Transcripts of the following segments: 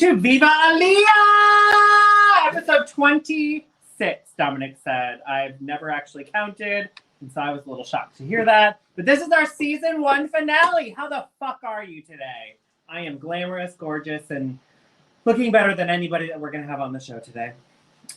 to Viva Aaliyah! Episode 26, Dominic said. I've never actually counted, and so I was a little shocked to hear that. But this is our season 1 finale. How the fuck are you today? I am glamorous, gorgeous, and looking better than anybody that we're going to have on the show today.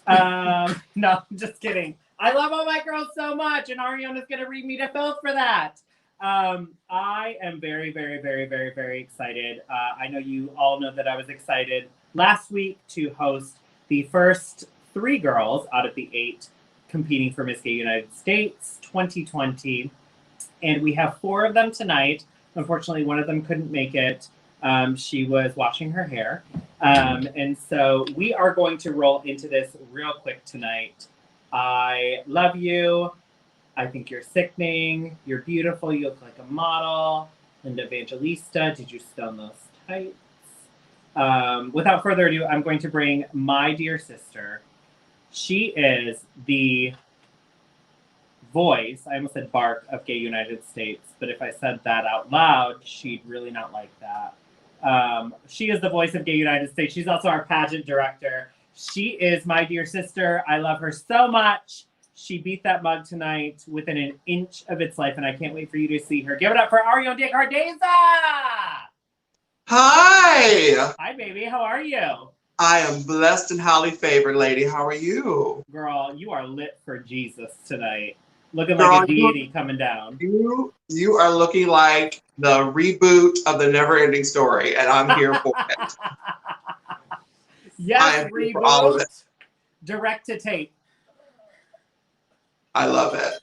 No, just kidding. I love all my girls so much, and Arione is going to read me to filth for that. I am very, very, very, very, very excited. I know you all know that I was excited last week to host the first 3 girls out of the 8 competing for Miss Gay United States 2020. And we have 4 of them tonight. Unfortunately, one of them couldn't make it. She was washing her hair. And so we are going to roll into this real quick tonight. I love you. I think you're sickening. You're beautiful. You look like a model. Linda Evangelista, did you stone those tights? Without further ado, I'm going to bring my dear sister. She is the voice, I almost said bark, of Gay United States, but if I said that out loud, she'd really not like that. She is the voice of Gay United States. She's also our pageant director. She is my dear sister. I love her so much. She beat that mug tonight within an inch of its life, and I can't wait for you to see her. Give it up for Arione DeCardeza! Hi! Hi, baby. How are you? I am blessed and highly favored, lady. How are you? Girl, you are lit for Jesus tonight. Looking like a deity coming down. You are looking like the reboot of the Never-Ending Story, and I'm here for it. Yes, reboot. Direct to tape. I love it.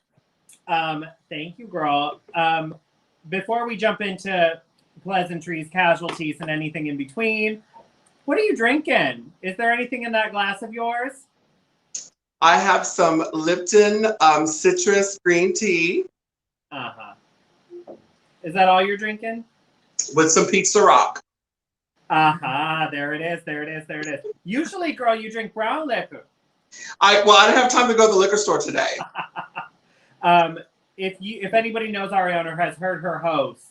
Thank you, girl. Before we jump into pleasantries, casualties, and anything in between, what are you drinking? Is there anything in that glass of yours? I have some Lipton citrus green tea. Uh-huh. Is that all you're drinking? With some Pizza Rock. Uh-huh. There it is. There it is. There it is. Usually, girl, you drink brown liquor. I didn't have time to go to the liquor store today. If anybody knows Arione or has heard her host,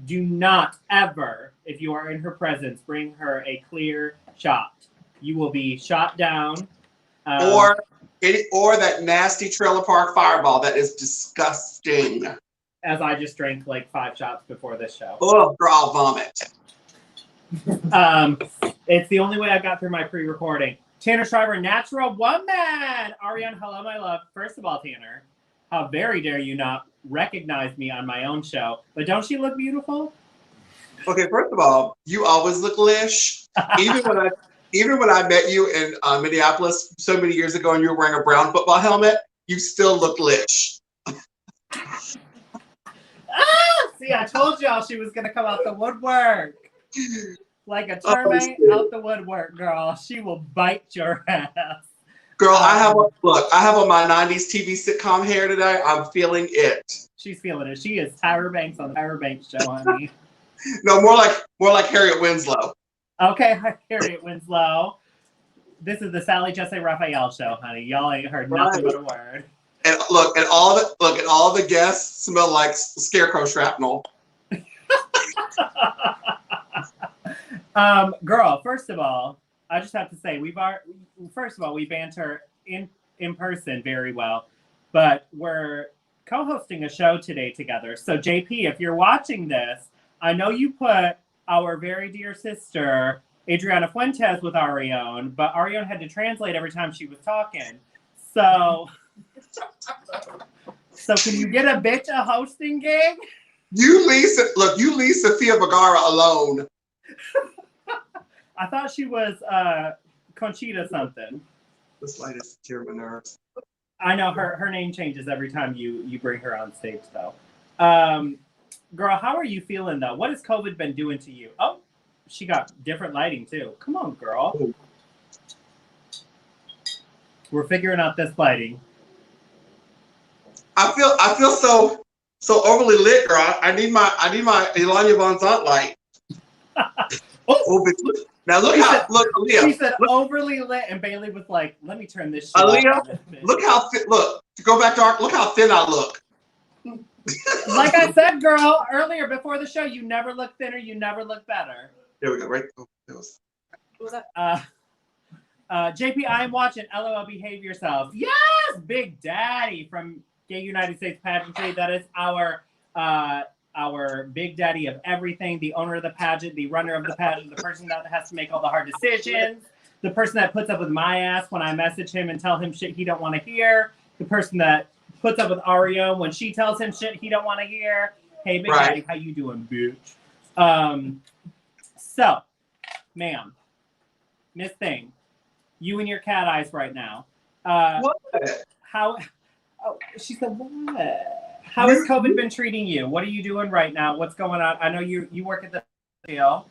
do not ever, if you are in her presence, bring her a clear shot. You will be shot down. Or that nasty trailer park Fireball that is disgusting. As I just drank like 5 shots before this show. Oh, girl, I'll vomit. It's the only way I got through my pre-recording. Tanner Shriver, Natural Woman. Arione, hello, my love. First of all, Tanner, how very dare you not recognize me on my own show. But don't she look beautiful? Okay, first of all, you always look lish. Even when I met you in Minneapolis so many years ago and you were wearing a brown football helmet, you still look lish. See, I told y'all she was going to come out the woodwork. Like a termite out the woodwork, girl. She will bite your ass. Girl, I have on my 90s TV sitcom hair today. I'm feeling it. She's feeling it. She is Tyra Banks on the Tyra Banks show, honey. No, more like Harriet Winslow. Okay, Harriet Winslow. This is the Sally Jesse Raphael show, honey. Y'all ain't heard nothing but a word. And all the guests smell like scarecrow shrapnel. Girl, first of all, I just have to say we banter in person very well, but we're co-hosting a show today together. So JP, if you're watching this, I know you put our very dear sister Adriana Fuentes with Arione, but Arione had to translate every time she was talking. So can you get a bitch a hosting gig? You leave Sofia Vergara alone. I thought she was Conchita something. The slightest tear of my nerves. I know her name changes every time you bring her on stage, though. Girl, how are you feeling, though? What has COVID been doing to you? Oh, she got different lighting, too. Come on, girl. Ooh. We're figuring out this lighting. I feel so overly lit, girl. I need my Elanya Von Zant light. Oh, bitch. Now look, Aaliyah. She said overly lit, and Bailey was like, "Let me turn this shit Aaliyah, off." look how thin. Look, to go back to look how thin I look. Like I said, girl, earlier before the show, you never look thinner, you never look better. There we go. Right. What was that? JP, I am watching. LOL, behave yourself. Yes, Big Daddy from Gay United States Pageantry. That is our Big Daddy of everything. The owner of the pageant, the runner of the pageant, the person that has to make all the hard decisions, the person that puts up with my ass when I message him and tell him shit he don't want to hear, the person that puts up with Arione when she tells him shit he don't want to hear. Hey, Big Daddy, how you doing, bitch? So, ma'am, Miss Thing, you and your cat eyes right now. What? How? Oh, she said what? How has COVID been treating you? What are you doing right now? What's going on? I know you work at the deal.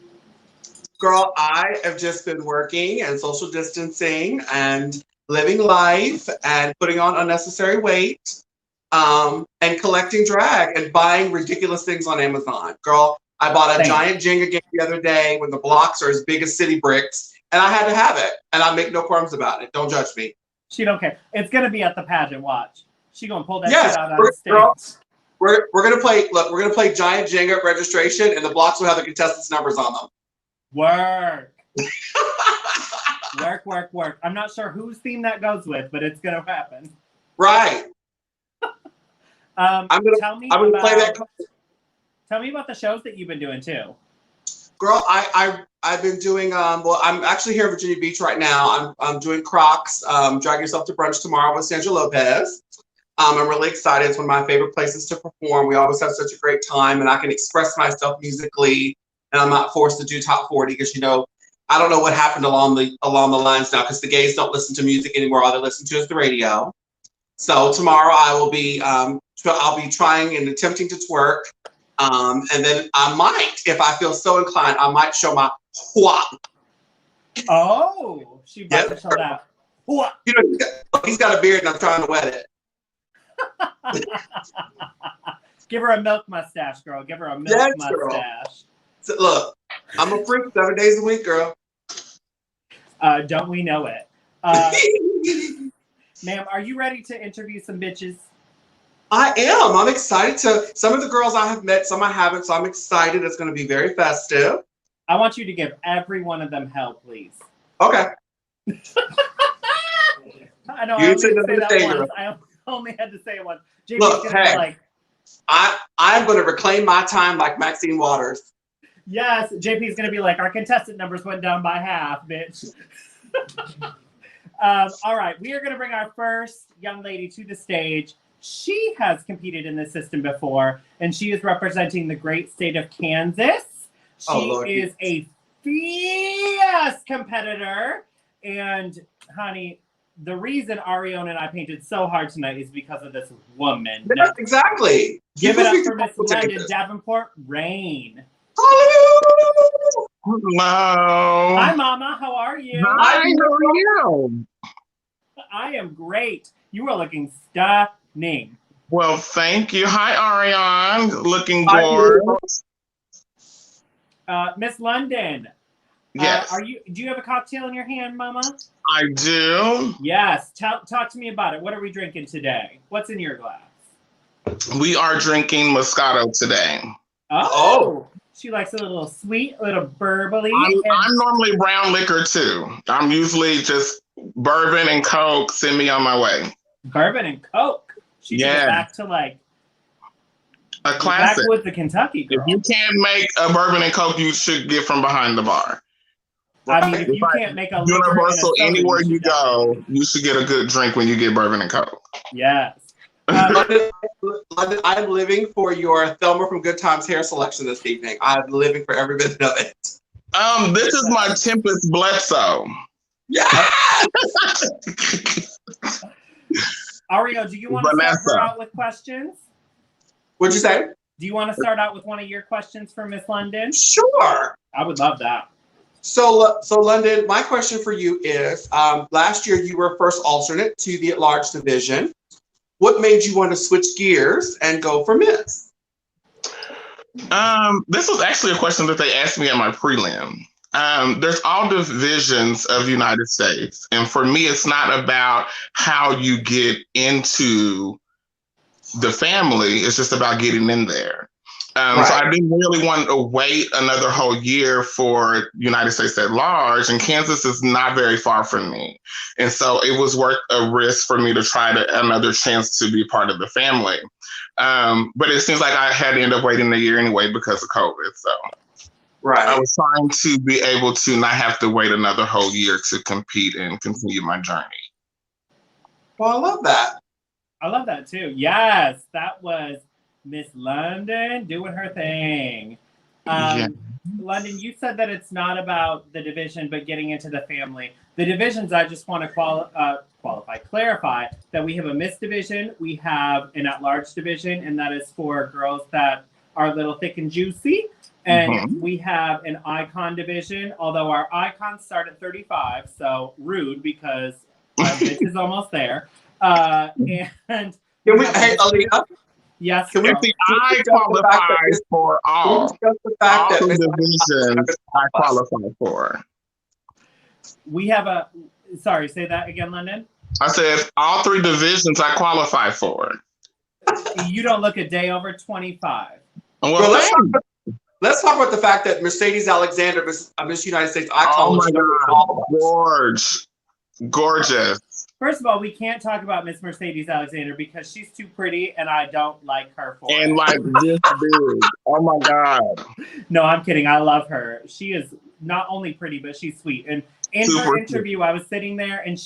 Girl, I have just been working and social distancing and living life and putting on unnecessary weight, and collecting drag and buying ridiculous things on Amazon. Girl, I bought a giant Jenga game the other day when the blocks are as big as city bricks, and I had to have it, and I make no qualms about it. Don't judge me. She don't care. It's gonna be at the pageant. Watch. She gonna pull that shit out on the stage. Girl, we're gonna play. Look, we're gonna play giant Jenga at registration, and the blocks will have the contestants' numbers on them. Work. Work. I'm not sure whose theme that goes with, but it's gonna happen. Right. I'm gonna play that. Tell me about the shows that you've been doing too. Girl, I've been doing well, I'm actually here in Virginia Beach right now. I'm doing Crocs, Drag Yourself to Brunch tomorrow with Sandra Lopez. I'm really excited. It's one of my favorite places to perform. We always have such a great time, and I can express myself musically, and I'm not forced to do top 40 because I don't know what happened along the lines now because the gays don't listen to music anymore. All they listen to is the radio. So tomorrow I'll be trying and attempting to twerk. And then I might, if I feel so inclined, I might show my whop. Oh, she about to show that. Whop. He's got a beard and I'm trying to wet it. Give her a milk mustache, girl. Give her a milk mustache. So, look, I'm a freak 7 days a week, girl. Don't we know it? Ma'am, are you ready to interview some bitches? I am. I'm excited to. Some of the girls I have met, some I haven't, so I'm excited. It's going to be very festive. I want you to give every one of them hell, please. Okay. I know. I only had to say it once. Look, hey, I'm going to reclaim my time like Maxine Waters. Yes, JP is going to be like, our contestant numbers went down by half, bitch. All right, we are going to bring our first young lady to the stage. She has competed in this system before, and she is representing the great state of Kansas. She is a fierce competitor. And, honey, the reason Arione and I painted so hard tonight is because of this woman. Yes, exactly. Give it up for Miss Londenn Davenport Raine. Hello. Hi, Mama. How are you? Hi, how are you? I am great. You are looking stunning. Well, thank you. Hi, Arione. Looking gorgeous. Miss Londenn. Yes. Do you have a cocktail in your hand, Mama? I do. Yes. Talk to me about it. What are we drinking today? What's in your glass? We are drinking Moscato today. Oh. She likes a little sweet, a little burbly. I'm normally brown liquor too. I'm usually just bourbon and Coke. Send me on my way. Bourbon and Coke. She took it back to like a classic. Backwoods of Kentucky, girl. If you can't make a bourbon and Coke, you should get from behind the bar. I mean, if you can't make a universal anywhere you go, you should get a good drink when you get bourbon and Coke. Yes. Londenn, I'm living for your Thelma from Good Times hair selection this evening. I'm living for every bit of it. This is my Tempest Bledsoe. Yeah. Ario, do you want to start her out with questions? What'd you say? Do you want to start out with one of your questions for Miss Londenn? Sure. I would love that. So Londenn, my question for you is, last year you were first alternate to the at-large division. What made you want to switch gears and go for Miss? This was actually a question that they asked me at my prelim. There's all divisions of the United States. And for me, it's not about how you get into the family. It's just about getting in there. So I didn't really want to wait another whole year for United States at large, and Kansas is not very far from me. And so it was worth a risk for me to try another chance to be part of the family. But it seems like I had to end up waiting a year anyway because of COVID. So I was trying to be able to not have to wait another whole year to compete and continue my journey. Well, I love that. I love that too. Yes, that was Miss Londenn doing her thing. Londenn, you said that it's not about the division, but getting into the family. The divisions, I just want to clarify that we have a Miss division, we have an at-large division, and that is for girls that are a little thick and juicy. And we have an icon division, although our icons start at 35, so rude because our bitch is almost there. And can we, hey, Aaliyah? Yes. Can we see I qualify for all divisions I qualify for? We have sorry, say that again, Londenn. I said all 3 divisions I qualify for. You don't look a day over 25. Well, let's talk about the fact that Mercedes Alexander, Miss United States icon. Oh my God. Gorgeous. First of all, we can't talk about Miss Mercedes Alexander because she's too pretty and I don't like her for it. And like this big. Oh my God. No, I'm kidding. I love her. She is not only pretty, but she's sweet. And in her interview, I was sitting there and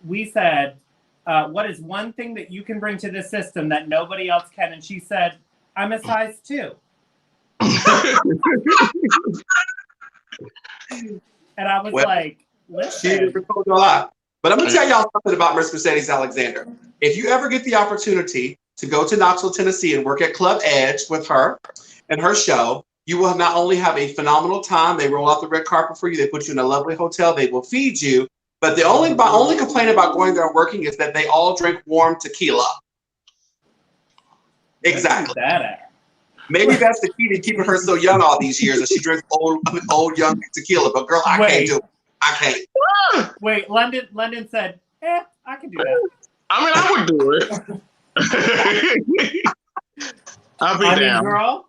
we said, what is one thing that you can bring to this system that nobody else can? And she said, I'm a size 2. And I was like, listen. She told you a lot. But I'm going to tell y'all something about Miss Mercedes Alexander. If you ever get the opportunity to go to Knoxville, Tennessee and work at Club Edge with her and her show, you will not only have a phenomenal time, they roll out the red carpet for you, they put you in a lovely hotel, they will feed you, but my only complaint about going there and working is that they all drink warm tequila. Exactly. Maybe that's the key to keeping her so young all these years, that she drinks old young tequila. But girl, I can't do it. I can't. Wait, Londenn said, I can do that. I mean, I would do it. I'll be down. Girl,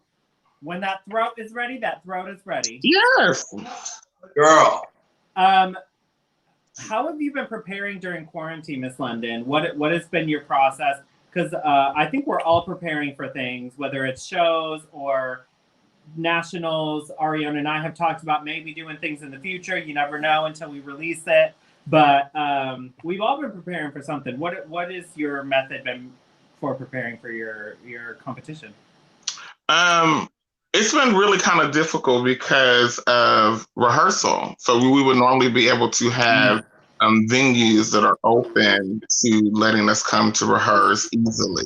when that throat is ready, that throat is ready. Yes. Girl. How have you been preparing during quarantine, Miss Londenn? What has been your process? Because I think we're all preparing for things, whether it's shows or nationals. Arione and I have talked about maybe doing things in the future. You never know until we release it. But we've all been preparing for something. What is your method been for preparing for your competition? It's been really kind of difficult because of rehearsal. So we would normally be able to have venues that are open to letting us come to rehearse easily.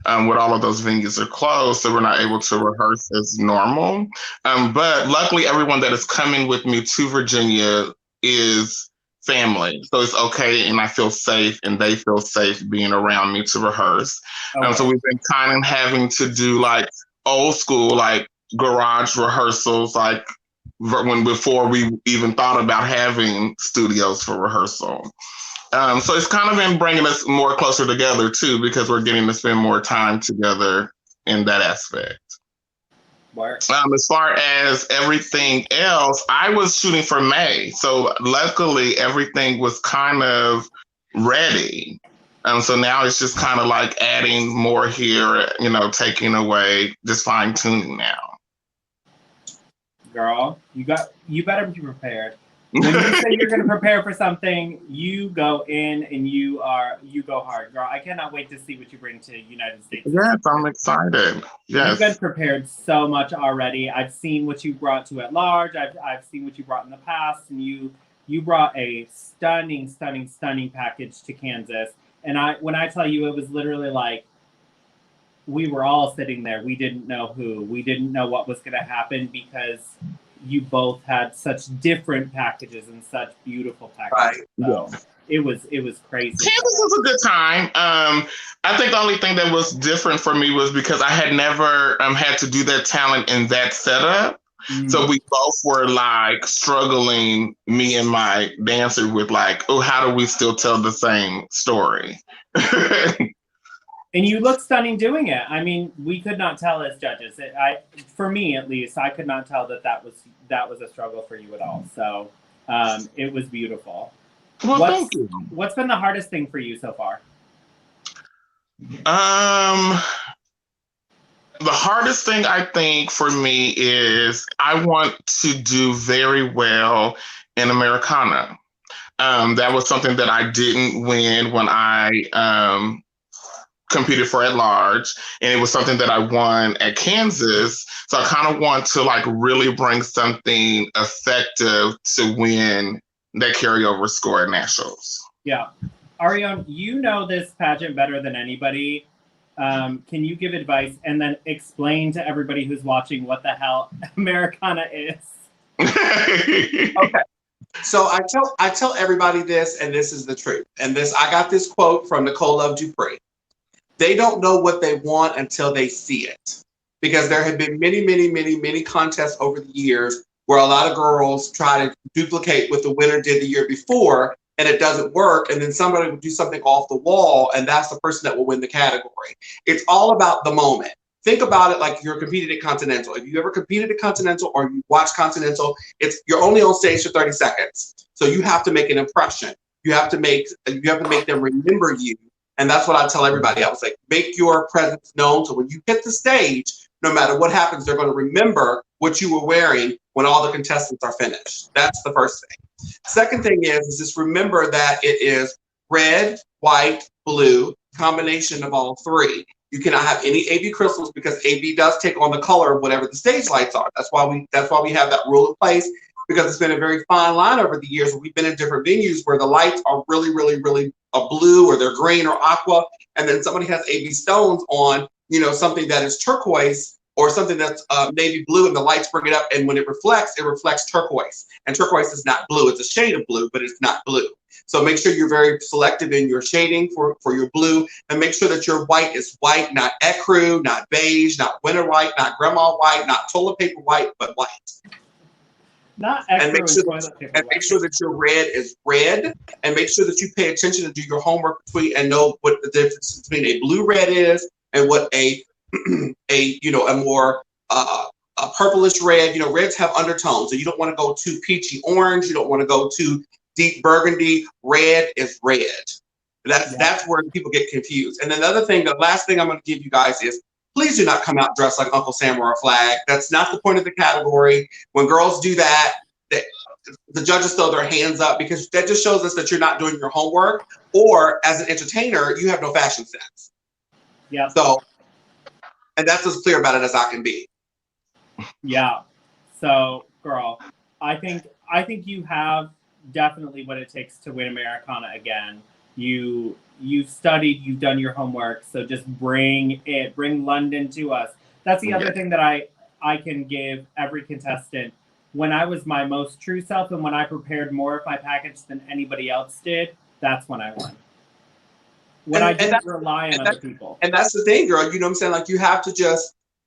With all of those venues are closed, so we're not able to rehearse as normal. But luckily, everyone that is coming with me to Virginia is family. So it's okay, and I feel safe, and they feel safe being around me to rehearse. Okay. So we've been kind of having to do like old school, like garage rehearsals, like before we even thought about having studios for rehearsal. So it's kind of been bringing us more closer together too, because we're getting to spend more time together in that aspect. As far as everything else, I was shooting for May. So luckily everything was kind of ready. So now it's just kind of like adding more here, taking away, just fine tuning now. Girl, you better be prepared. When you say you're going to prepare for something, you go in and you go hard, girl. I cannot wait to see what you bring to United States. Yes, I'm excited. Yes, you've been prepared so much already. I've seen what you brought to at large. I've seen what you brought in the past, and you brought a stunning package to Kansas. And when I tell you, it was literally like we were all sitting there. We didn't know who. We didn't know what was going to happen because you both had such different packages and such beautiful packages. Right. So it was crazy. Kansas was a good time. I think the only thing that was different for me was because I had never had to do that talent in that setup. Mm-hmm. So we both were like struggling, me and my dancer, with like, oh, how do we still tell the same story? And you look stunning doing it. I mean, we could not tell as judges. For me at least, I could not tell that was a struggle for you at all. So it was beautiful. Well, thank you. What's been the hardest thing for you so far? The hardest thing I think for me is I want to do very well in Americana. That was something that I didn't win when I competed for at large, and it was something that I won at Kansas. So I kind of want to like really bring something effective to win that carryover score at nationals. Yeah. Arione, you know this pageant better than anybody. Can you give advice and then explain to everybody who's watching what the hell Americana is? Okay. So I tell everybody this, and this is the truth. And I got this quote from Nicole Love Dupree. They don't know what they want until they see it. Because there have been many contests over the years where a lot of girls try to duplicate what the winner did the year before, and it doesn't work. And then somebody will do something off the wall, and that's the person that will win the category. It's all about the moment. Think about it like you're competing at Continental. If you ever competed at Continental or you watch Continental, you're only on stage for 30 seconds. So you have to make an impression. You have to make them remember you. And that's what I tell everybody. I was like, make your presence known. So when you hit the stage, no matter what happens, they're going to remember what you were wearing when all the contestants are finished. That's the first thing. Second thing is just remember that it is red, white, blue, combination of all three. You cannot have any AB crystals because AB does take on the color of whatever the stage lights are. That's why we have that rule in place, because it's been a very fine line over the years. We've been in different venues where the lights are really a blue, or they're green or aqua, and then somebody has AB stones on, something that is turquoise or something that's navy blue, and the lights bring it up, and when it reflects turquoise. And turquoise is not blue. It's a shade of blue, but it's not blue. So make sure you're very selective in your shading for your blue, and make sure that your white is white, not ecru, not beige, not winter white, not grandma white, not toilet paper white, but white. Not and make sure that your red is red, and make sure that you pay attention and do your homework and know what the difference between a blue red is and what a more a purplish red. Reds have undertones, so you don't want to go too peachy orange. You don't want to go too deep burgundy. Red is red. That's where people get confused. And then the last thing I'm going to give you guys is, please do not come out dressed like Uncle Sam or a flag. That's not the point of the category. When girls do that, the judges throw their hands up, because that just shows us that you're not doing your homework, or as an entertainer, you have no fashion sense. Yeah. So, and that's as clear about it as I can be. Yeah. So, girl, I think you have definitely what it takes to win Americana again. You've studied, you've done your homework, so just bring Londenn to us. That's the other thing that I can give every contestant. When I was my most true self, and when I prepared more of my package than anybody else did, that's when I won. When I didn't rely on other people. And that's the thing, girl. You know what I'm saying? Like, you have to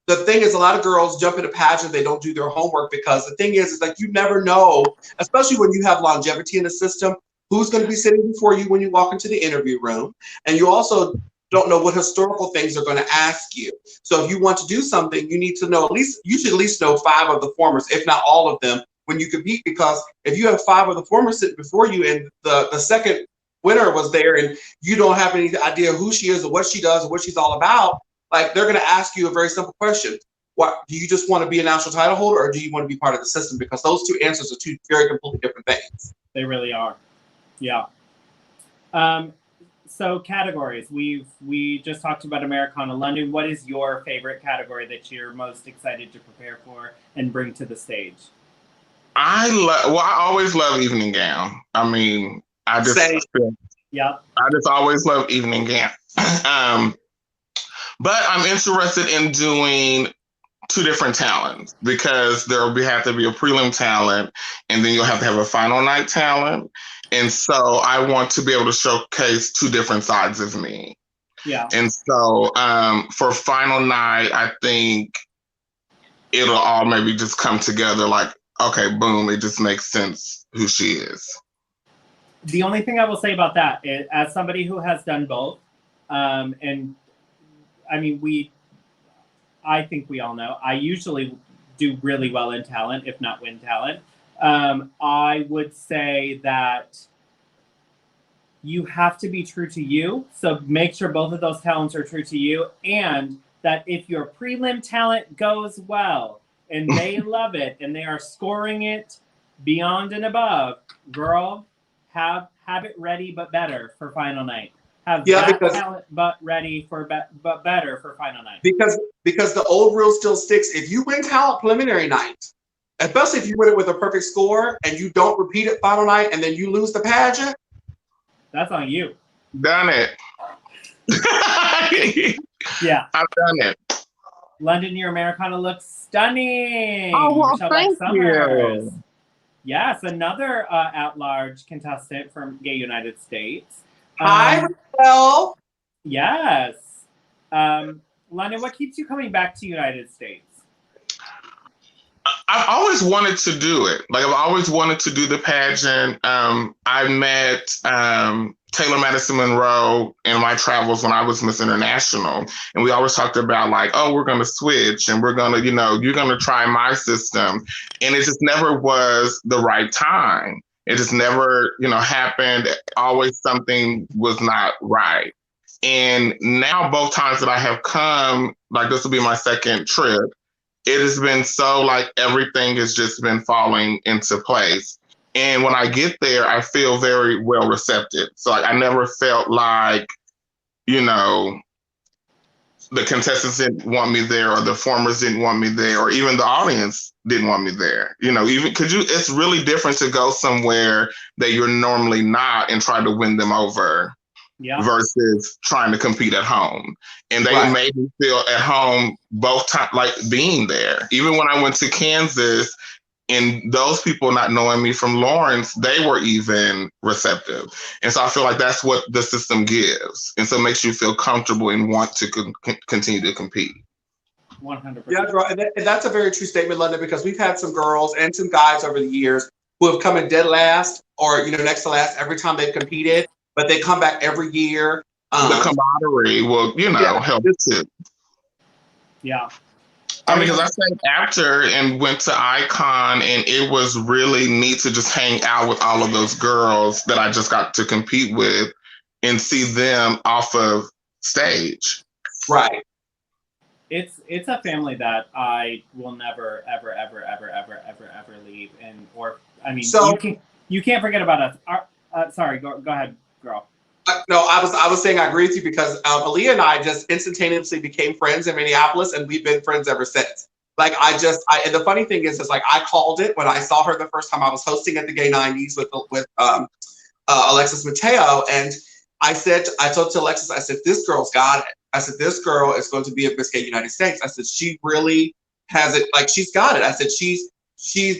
the thing is, a lot of girls jump into pageant, they don't do their homework, because the thing is like, you never know, especially when you have longevity in the system, who's going to be sitting before you when you walk into the interview room. And you also don't know what historical things they're going to ask you. So if you want to do something, you need to know you should at least know 5 of the formers, if not all of them, when you compete. Because if you have 5 of the formers sitting before you, and the second winner was there, and you don't have any idea who she is or what she does or what she's all about, like, they're going to ask you a very simple question. What, do you just want to be a national title holder, or do you want to be part of the system? Because those 2 answers are 2 very completely different things. They really are. Yeah. So categories. We just talked about Americana. Londenn, what is your favorite category that you're most excited to prepare for and bring to the stage? I always love evening gown. I mean, I just always love evening gown. But I'm interested in doing 2 different talents, because there will have to be a prelim talent, and then you'll have to have a final night talent. And so I want to be able to showcase 2 different sides of me. Yeah. And so for final night, I think it'll all maybe just come together like, okay, boom, it just makes sense who she is. The only thing I will say about that is, as somebody who has done both, and I mean, I think we all know, I usually do really well in talent, if not win talent. I would say that you have to be true to you. So make sure both of those talents are true to you. And that if your prelim talent goes well and they love it and they are scoring it beyond and above, girl, have it ready but better for final night. Have talent but ready for but better for final night. Because the old rule still sticks. If you win talent preliminary night, especially if you win it with a perfect score and you don't repeat it final night and then you lose the pageant, that's on you. Done it. Yeah. I've done it. Londenn, your Americana looks stunning. Oh, well, Michelle thank you. Yes, another at-large contestant from Gay United States. Hi, Michelle. Yes. Londenn, what keeps you coming back to United States? I've always wanted to do it. Like, I've always wanted to do the pageant. I met Taylor Madison Monroe in my travels when I was Miss International. And we always talked about like, oh, we're going to switch and we're going to, you're going to try my system. And it just never was the right time. It just never, happened. Always something was not right. And now both times that I have come, like this will be my second trip, it has been so like everything has just been falling into place. And when I get there, I feel very well receptive. So like, I never felt like, the contestants didn't want me there or the performers didn't want me there or even the audience didn't want me there. It's really different to go somewhere that you're normally not and try to win them over. Yeah. Versus trying to compete at home. And they made me feel at home both times, like being there. Even when I went to Kansas and those people not knowing me from Lawrence, they were even receptive. And so I feel like that's what the system gives. And so it makes you feel comfortable and want to continue to compete. 100%. Yeah, and that's a very true statement, Londenn, because we've had some girls and some guys over the years who have come in dead last or, next to last every time they've competed. But they come back every year. The camaraderie will, help too. Yeah. I mean, because I sang after and went to Icon, and it was really neat to just hang out with all of those girls that I just got to compete with and see them off of stage. Right. It's a family that I will never, ever, ever, ever, ever, ever, ever leave. You can't forget about us. Sorry, go ahead. Girl. No, I was saying I agree with you because Aaliyah and I just instantaneously became friends in Minneapolis, and we've been friends ever since. Like and the funny thing is like I called it when I saw her the first time I was hosting at the Gay 90s with Alexis Mateo, and I told to Alexis, I said, this girl's got it. I said, this girl is going to be a Miss Gay United States. I said, she really has it. Like she's got it. I said,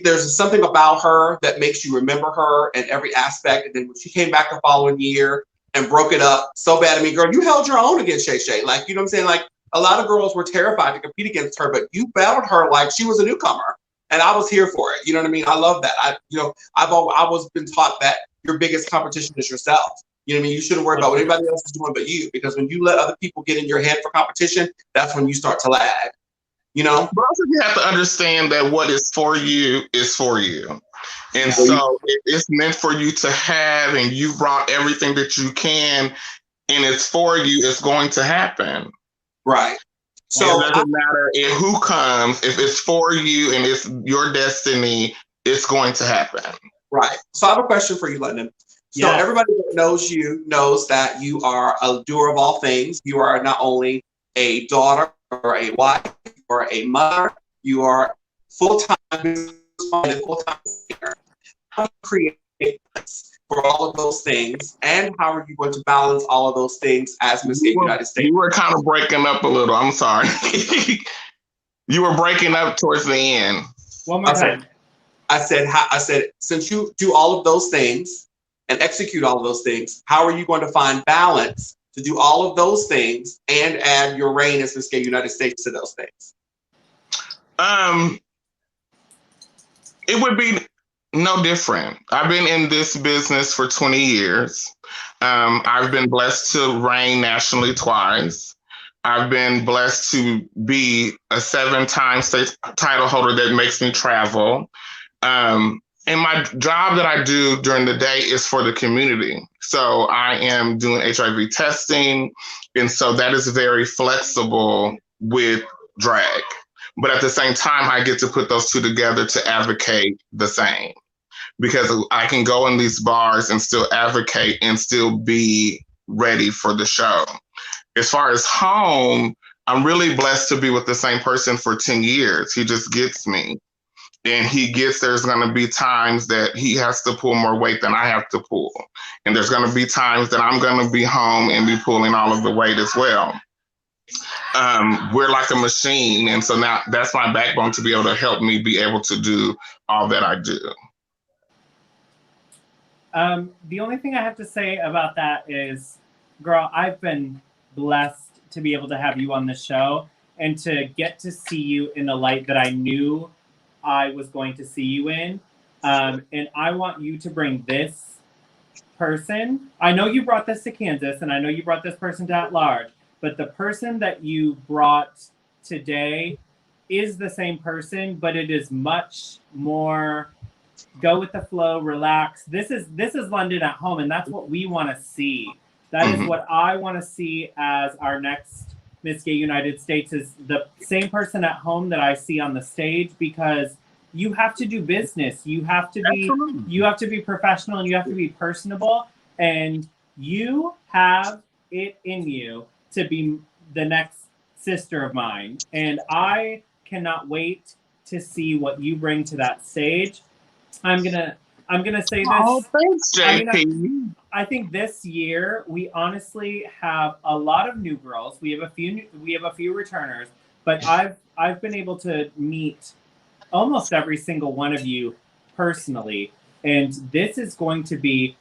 there's something about her that makes you remember her in every aspect. And then when she came back the following year and broke it up so bad, I mean, girl, you held your own against Shay Shay. Like, you know what I'm saying? Like a lot of girls were terrified to compete against her, but you battled her like she was a newcomer. And I was here for it. You know what I mean? I love that. I've always been taught that your biggest competition is yourself. You know what I mean? You shouldn't worry about what anybody else is doing but you, because when you let other people get in your head for competition, that's when you start to lag. But also you have to understand that what is for you is for you. And so if it's meant for you to have and you brought everything that you can and it's for you, it's going to happen. Right. So it doesn't matter who comes, if it's for you and it's your destiny, it's going to happen. Right. So I have a question for you, Londenn. So everybody that knows you knows that you are a doer of all things. You are not only a daughter or a wife or a mother, you are full-time singer. How do you create for all of those things, and how are you going to balance all of those things as Miss Gay United States? You were kind of breaking up a little. I'm sorry. You were breaking up towards the end. One more time. I said, since you do all of those things and execute all of those things, how are you going to find balance to do all of those things and add your reign as Miss Gay United States to those things? It would be no different. I've been in this business for 20 years. I've been blessed to reign nationally twice. I've been blessed to be a 7-time state title holder that makes me travel. And my job that I do during the day is for the community. So I am doing HIV testing. And so that is very flexible with drag. But at the same time, I get to put those two together to advocate the same. Because I can go in these bars and still advocate and still be ready for the show. As far as home, I'm really blessed to be with the same person for 10 years. He just gets me. And he gets there's going to be times that he has to pull more weight than I have to pull. And there's going to be times that I'm going to be home and be pulling all of the weight as well. We're like a machine. And so now that's my backbone to be able to help me be able to do all that I do. The only thing I have to say about that is, girl, I've been blessed to be able to have you on the show and to get to see you in a light that I knew I was going to see you in. And I want you to bring this person. I know you brought this to Kansas and I know you brought this person to At Large, but the person that you brought today is the same person, but it is much more go with the flow, relax. This is Londenn at home, and that's what we want to see. That is what I want to see as our next Miss Gay United States, is the same person at home that I see on the stage, because you have to do business. You have to be professional, and you have to be personable, and you have it in you to be the next sister of mine. And I cannot wait to see what you bring to that stage. I'm gonna say this. Oh, thanks, JP. I think this year we honestly have a lot of new girls. We have a few returners, but I've been able to meet almost every single one of you personally, and this is going to be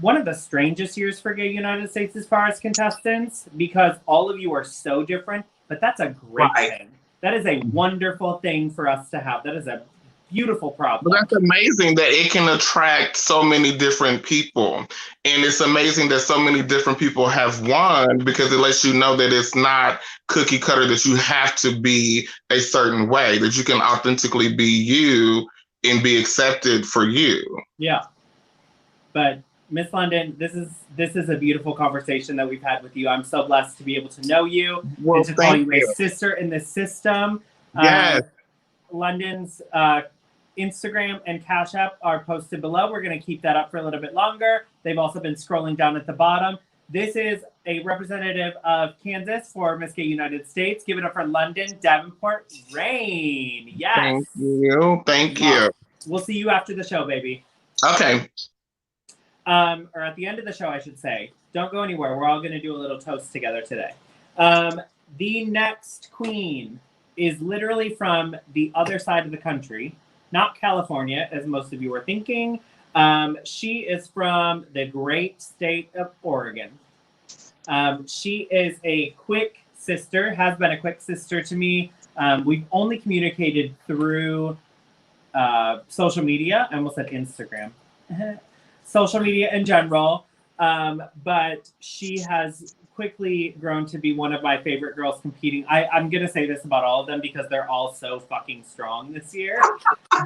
one of the strangest years for Gay United States as far as contestants, because all of you are so different. But that's a great thing. That is a wonderful thing for us to have. That is a beautiful problem. But that's amazing that it can attract so many different people. And it's amazing that so many different people have won, because it lets you know that it's not cookie cutter, that you have to be a certain way, that you can authentically be you and be accepted for you. Yeah. But Miss Londenn, this is a beautiful conversation that we've had with you. I'm so blessed to be able to know you and to call you a sister in this system. Yes. London's Instagram and Cash App are posted below. We're going to keep that up for a little bit longer. They've also been scrolling down at the bottom. This is a representative of Kansas for Miss Gay United States. Give it up for Londenn Davenport Raine. Yes. Thank you. Thank you. We'll see you after the show, baby. Okay. Or at the end of the show, I should say. Don't go anywhere. We're all going to do a little toast together today. The next queen is literally from the other side of the country, not California, as most of you were thinking. She is from the great state of Oregon. She is a quick sister, has been a quick sister to me. We've only communicated through social media. I almost said Instagram. Social media in general. But she has quickly grown to be one of my favorite girls competing. I'm going to say this about all of them because they're all so fucking strong this year.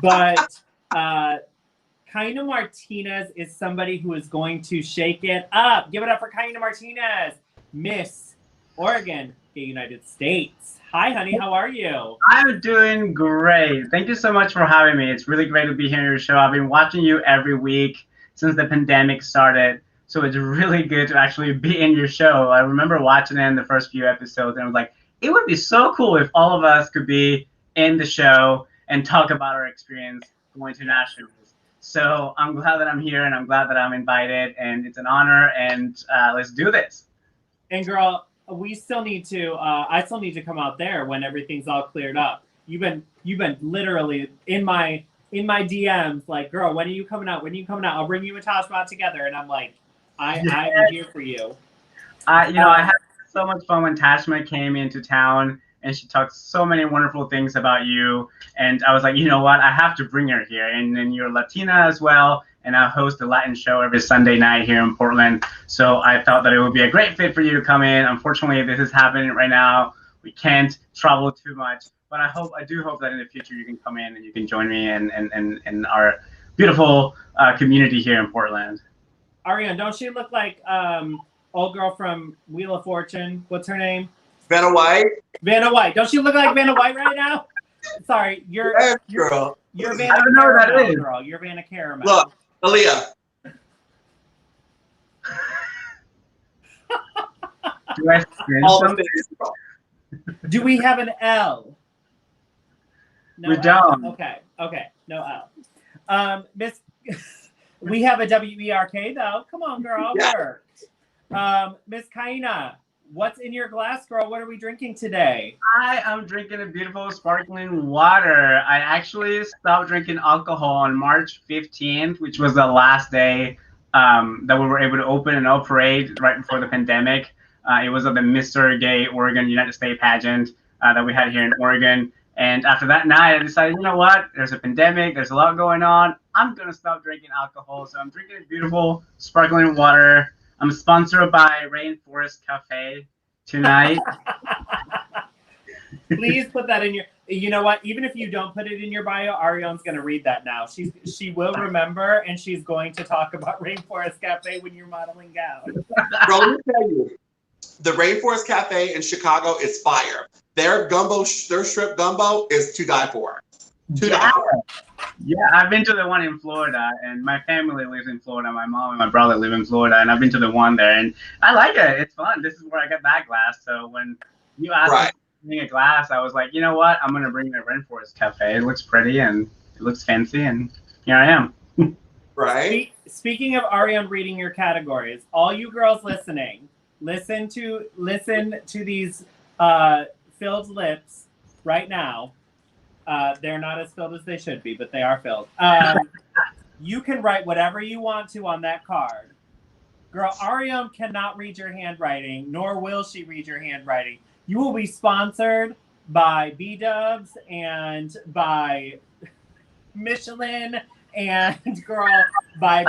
But Kaina Martinez is somebody who is going to shake it up. Give it up for Kaina Martinez, Miss Oregon, the United States. Hi, honey. How are you? I'm doing great. Thank you so much for having me. It's really great to be here on your show. I've been watching you every week since the pandemic started. So it's really good to actually be in your show. I remember watching it in the first few episodes, and I was like, it would be so cool if all of us could be in the show and talk about our experience going to nationals. So I'm glad that I'm here, and I'm glad that I'm invited, and it's an honor, and let's do this. And girl, we still need to, I still need to come out there when everything's all cleared up. You've been literally in my DMs, like, girl, when are you coming out? When are you coming out? I'll bring you and Tashma together. And I'm like, I'm here for you. I had so much fun when Tashma came into town, and she talked so many wonderful things about you. And I was like, you know what? I have to bring her here. And then you're Latina as well. and I host a Latin show every Sunday night here in Portland. So I thought that it would be a great fit for you to come in. Unfortunately, this is happening right now. We can't travel too much, but I do hope that in the future you can come in and you can join me in our beautiful community here in Portland. Arione, don't she look like old girl from Wheel of Fortune? What's her name? Vanna White. Vanna White. Don't she look like Vanna White right now? Sorry, you're girl. You're Vanna I don't know what that Caramel, is. girl. You're Vanna Caramel. Look, Aaliyah. Do I spin All the something? things. Do we have an L? No We L? don't. Okay. No L. Miss, we have a WERK though. Come on, girl. Yeah. Work. Miss Kaina, what's in your glass, girl? What are we drinking today? I am drinking a beautiful sparkling water. I actually stopped drinking alcohol on March 15th, which was the last day that we were able to open and operate right before the pandemic. It was at the Mr. Gay Oregon United States pageant that we had here in Oregon. And after that night, I decided, you know what? There's a pandemic. There's a lot going on. I'm going to stop drinking alcohol. So I'm drinking a beautiful sparkling water. I'm sponsored by Rainforest Cafe tonight. Please put that in your. You know what? Even if you don't put it in your bio, Arione's going to read that now. She will remember, and she's going to talk about Rainforest Cafe when you're modeling gowns. Bro, let me tell you, the Rainforest Cafe in Chicago is fire. Their shrimp gumbo is to die for. To die for. Yeah, I've been to the one in Florida, and my family lives in Florida. My mom and my brother live in Florida, and I've been to the one there, and I like it. It's fun. This is where I got that glass. So when you asked me to bring a glass, I was like, you know what? I'm gonna bring the Rainforest Cafe. It looks pretty and it looks fancy, and here I am. Right. Speaking of Arione reading your categories, all you girls listening, listen to these filled lips right now. They're not as filled as they should be, but they are filled. You can write whatever you want to on that card. Girl, Arione cannot read your handwriting, nor will she read your handwriting. You will be sponsored by B-Dubs and by Michelin and girl by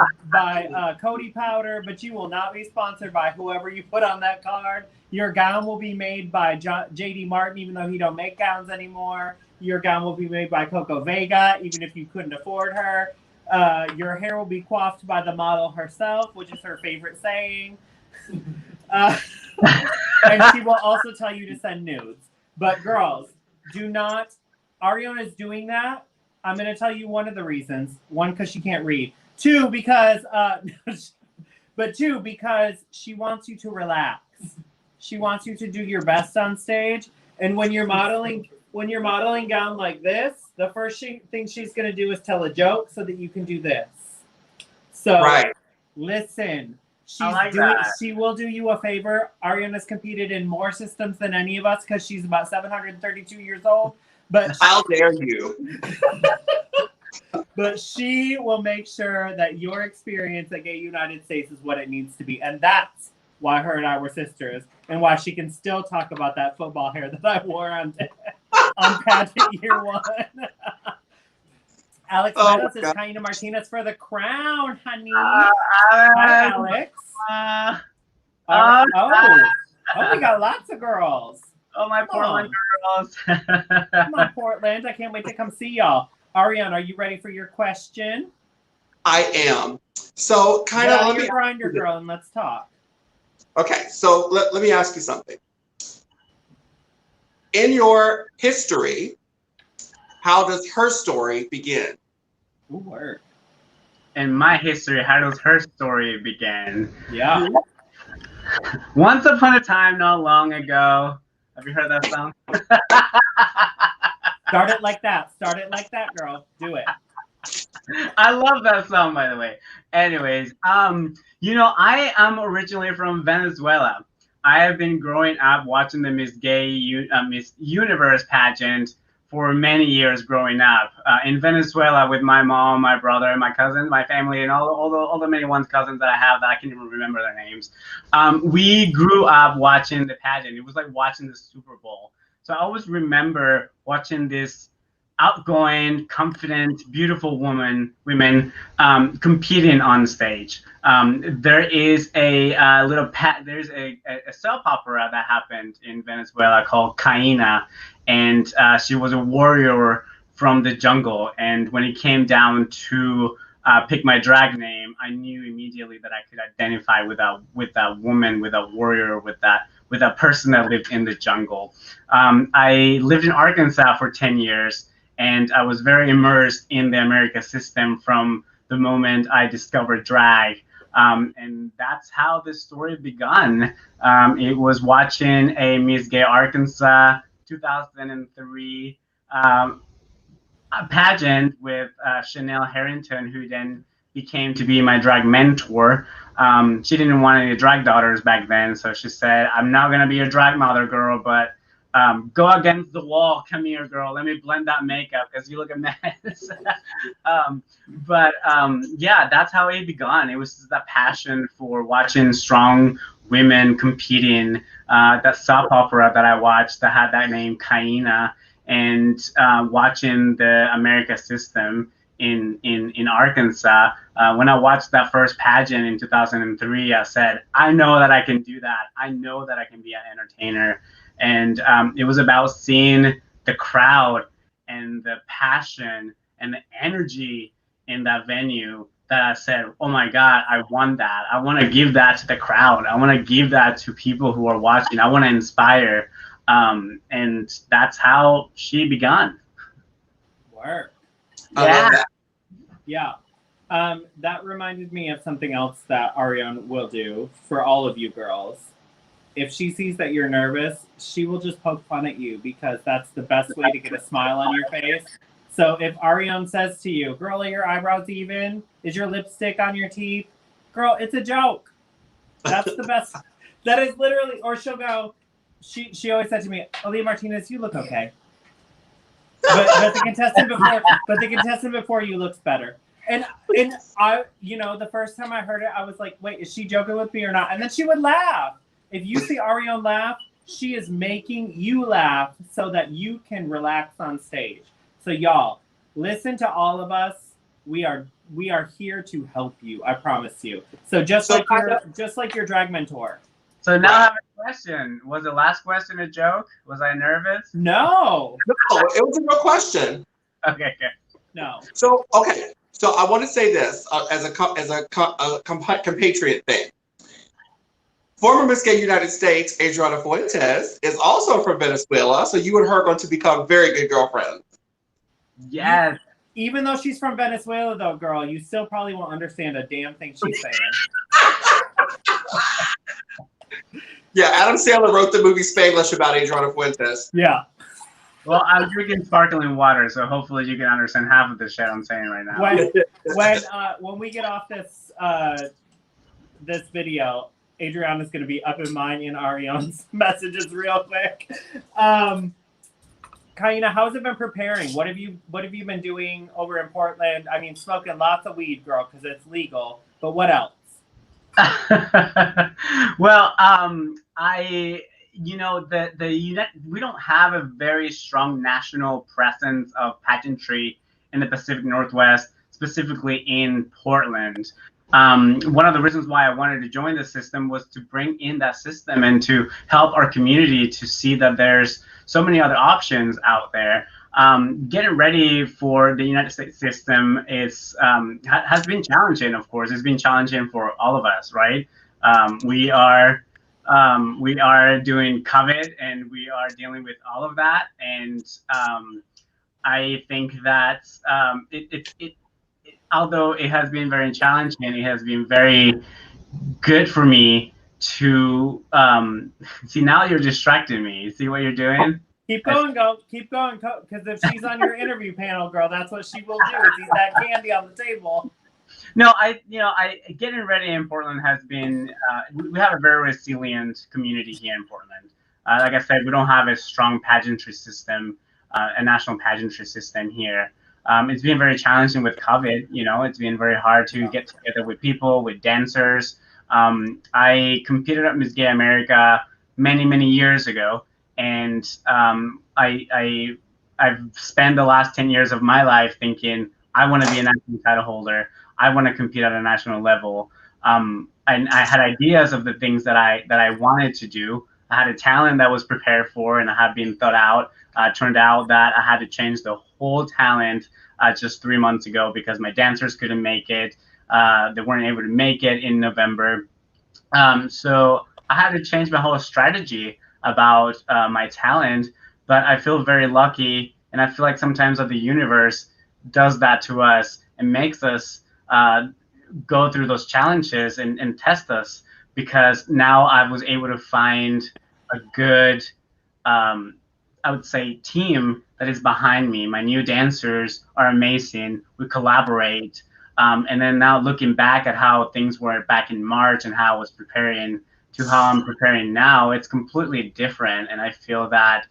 Cody Powder, but you will not be sponsored by whoever you put on that card. Your gown will be made by JD Martin, even though he don't make gowns anymore. Your gown will be made by Coco Vega, even if you couldn't afford her. Your hair will be coiffed by the model herself, which is her favorite saying. And she will also tell you to send nudes. But girls, do not. Arione is doing that. I'm going to tell you one of the reasons. One, because she can't read. Two, because she wants you to relax. She wants you to do your best on stage. And when you're modeling gown like this, the first thing she's going to do is tell a joke so that you can do this. So listen, she will do you a favor. Arione has competed in more systems than any of us because she's about 732 years old. But how dare you? But she will make sure that your experience at Gay United States is what it needs to be. And that's why her and I were sisters, and why she can still talk about that football hair that I wore on pageant year one. Alex Meadows is Kaina Martinez for the crown, honey. Hi, Alex. We got lots of girls. Oh, my Portland girls. Come on, Portland. I can't wait to come see y'all. Arione, are you ready for your question? I am. So kind of let me grind your girl and let's talk. Okay, so let me ask you something. In your history, how does her story begin? Ooh, word. In my history, how does her story begin? Yeah. Once upon a time, not long ago. Have you heard that song? Start it like that. Start it like that, girl. Do it. I love that song, by the way. Anyways, you know, I am originally from Venezuela. I have been growing up watching the Miss Universe pageant for many years growing up in Venezuela with my mom, my brother, my cousins, my family, and all the many cousins that I have that I can't even remember their names. We grew up watching the pageant. It was like watching the Super Bowl. So I always remember watching this outgoing, confident, beautiful women competing on stage. There is a there's a soap opera that happened in Venezuela called Kaina, and she was a warrior from the jungle. And when it came down to pick my drag name, I knew immediately that I could identify with that woman, with a warrior, with that person that lived in the jungle. I lived in Arkansas for 10 years. And I was very immersed in the America system from the moment I discovered drag. And that's how the story began. It was watching a Miss Gay Arkansas 2003 pageant with Chanel Harrington, who then became to be my drag mentor. She didn't want any drag daughters back then, so she said, I'm not going to be your drag mother, girl, but go against the wall. Come here, girl. Let me blend that makeup because you look a mess. Yeah, that's how it began. It was that passion for watching strong women competing. That soap opera that I watched that had that name, Kaina, and watching the America system in Arkansas. When I watched that first pageant in 2003, I said, I know that I can do that. I know that I can be an entertainer. And it was about seeing the crowd and the passion and the energy in that venue that I said, oh my God, I want that. I want to give that to the crowd. I want to give that to people who are watching. I want to inspire. And that's how she began. Work. Yeah. Yeah. That reminded me of something else that Arione will do for all of you girls. If she sees that you're nervous, she will just poke fun at you because that's the best way to get a smile on your face. So if Arione says to you, girl, are your eyebrows even? Is your lipstick on your teeth? Girl, it's a joke. That's the best. That is literally, or she'll go, she always said to me, Aaliyah Martinez, you look okay. But the contestant before you looks better. And I, the first time I heard it, I was like, wait, is she joking with me or not? And then she would laugh. If you see Arione laugh, she is making you laugh so that you can relax on stage. So y'all, listen to all of us. We are here to help you. I promise you. So just like your drag mentor. So now I have a question. Was the last question a joke? Was I nervous? No. No, it was a real question. Okay. No. So I want to say this as a compatriot thing. Former Miss Gay United States, Arione Fuentes, is also from Venezuela, so you and her are going to become very good girlfriends. Yes. Even though she's from Venezuela, though, girl, you still probably won't understand a damn thing she's saying. Yeah, Adam Sandler wrote the movie Spanglish about Arione Fuentes. Yeah. Well, I'm drinking sparkling water, so hopefully you can understand half of the shit I'm saying right now. When we get off this this video, Adriana's going to be up in mine in Arione's messages real quick. Kaina, how's it been preparing? What have you been doing over in Portland? I mean, smoking lots of weed, girl, because it's legal. But what else? Well, we don't have a very strong national presence of pageantry in the Pacific Northwest, specifically in Portland. One of the reasons why I wanted to join the system was to bring in that system and to help our community to see that there's so many other options out there. Getting ready for the United States system has been challenging, of course. It's been challenging for all of us, right? We are doing COVID and we are dealing with all of that. And I think that although it has been very challenging, it has been very good for me to see. Now you're distracting me. You see what you're doing? Keep going, because if she's on your interview panel, girl, that's what she will do. Is eat that candy on the table. No, getting ready in Portland has been. We have a very resilient community here in Portland. Like I said, we don't have a strong pageantry system, a national pageantry system here. It's been very challenging with COVID. It's been very hard to get together with people, with dancers. I competed at Miss Gay America many years ago, and I I've spent the last 10 years of my life thinking I want to be a national title holder. I want to compete at a national level. And I had ideas of the things that I wanted to do. I had a talent that was prepared for and I had been thought out. Turned out that I had to change the whole talent just 3 months ago because my dancers couldn't make it. They weren't able to make it in November. So I had to change my whole strategy about my talent. But I feel very lucky, and I feel like sometimes the universe does that to us and makes us go through those challenges and test us, because now I was able to find a good, I would say, team that is behind me. My new dancers are amazing. We collaborate. And then now looking back at how things were back in March and how I was preparing to how I'm preparing now, it's completely different. And I feel that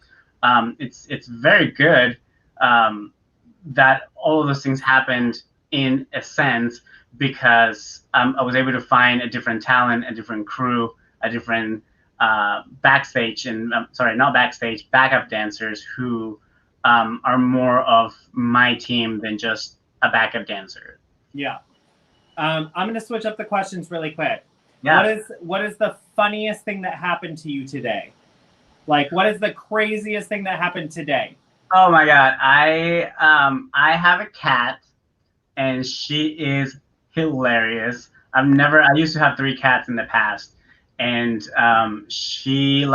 it's very good that all of those things happened in a sense, because I was able to find a different talent, a different crew, a different backstage and not backstage, backup dancers who are more of my team than just a backup dancer. Yeah. I'm going to switch up the questions really quick. Yeah. What is the funniest thing that happened to you today? Like, what is the craziest thing that happened today? Oh my God. I have a cat and she is hilarious. I used to have 3 cats in the past, and she's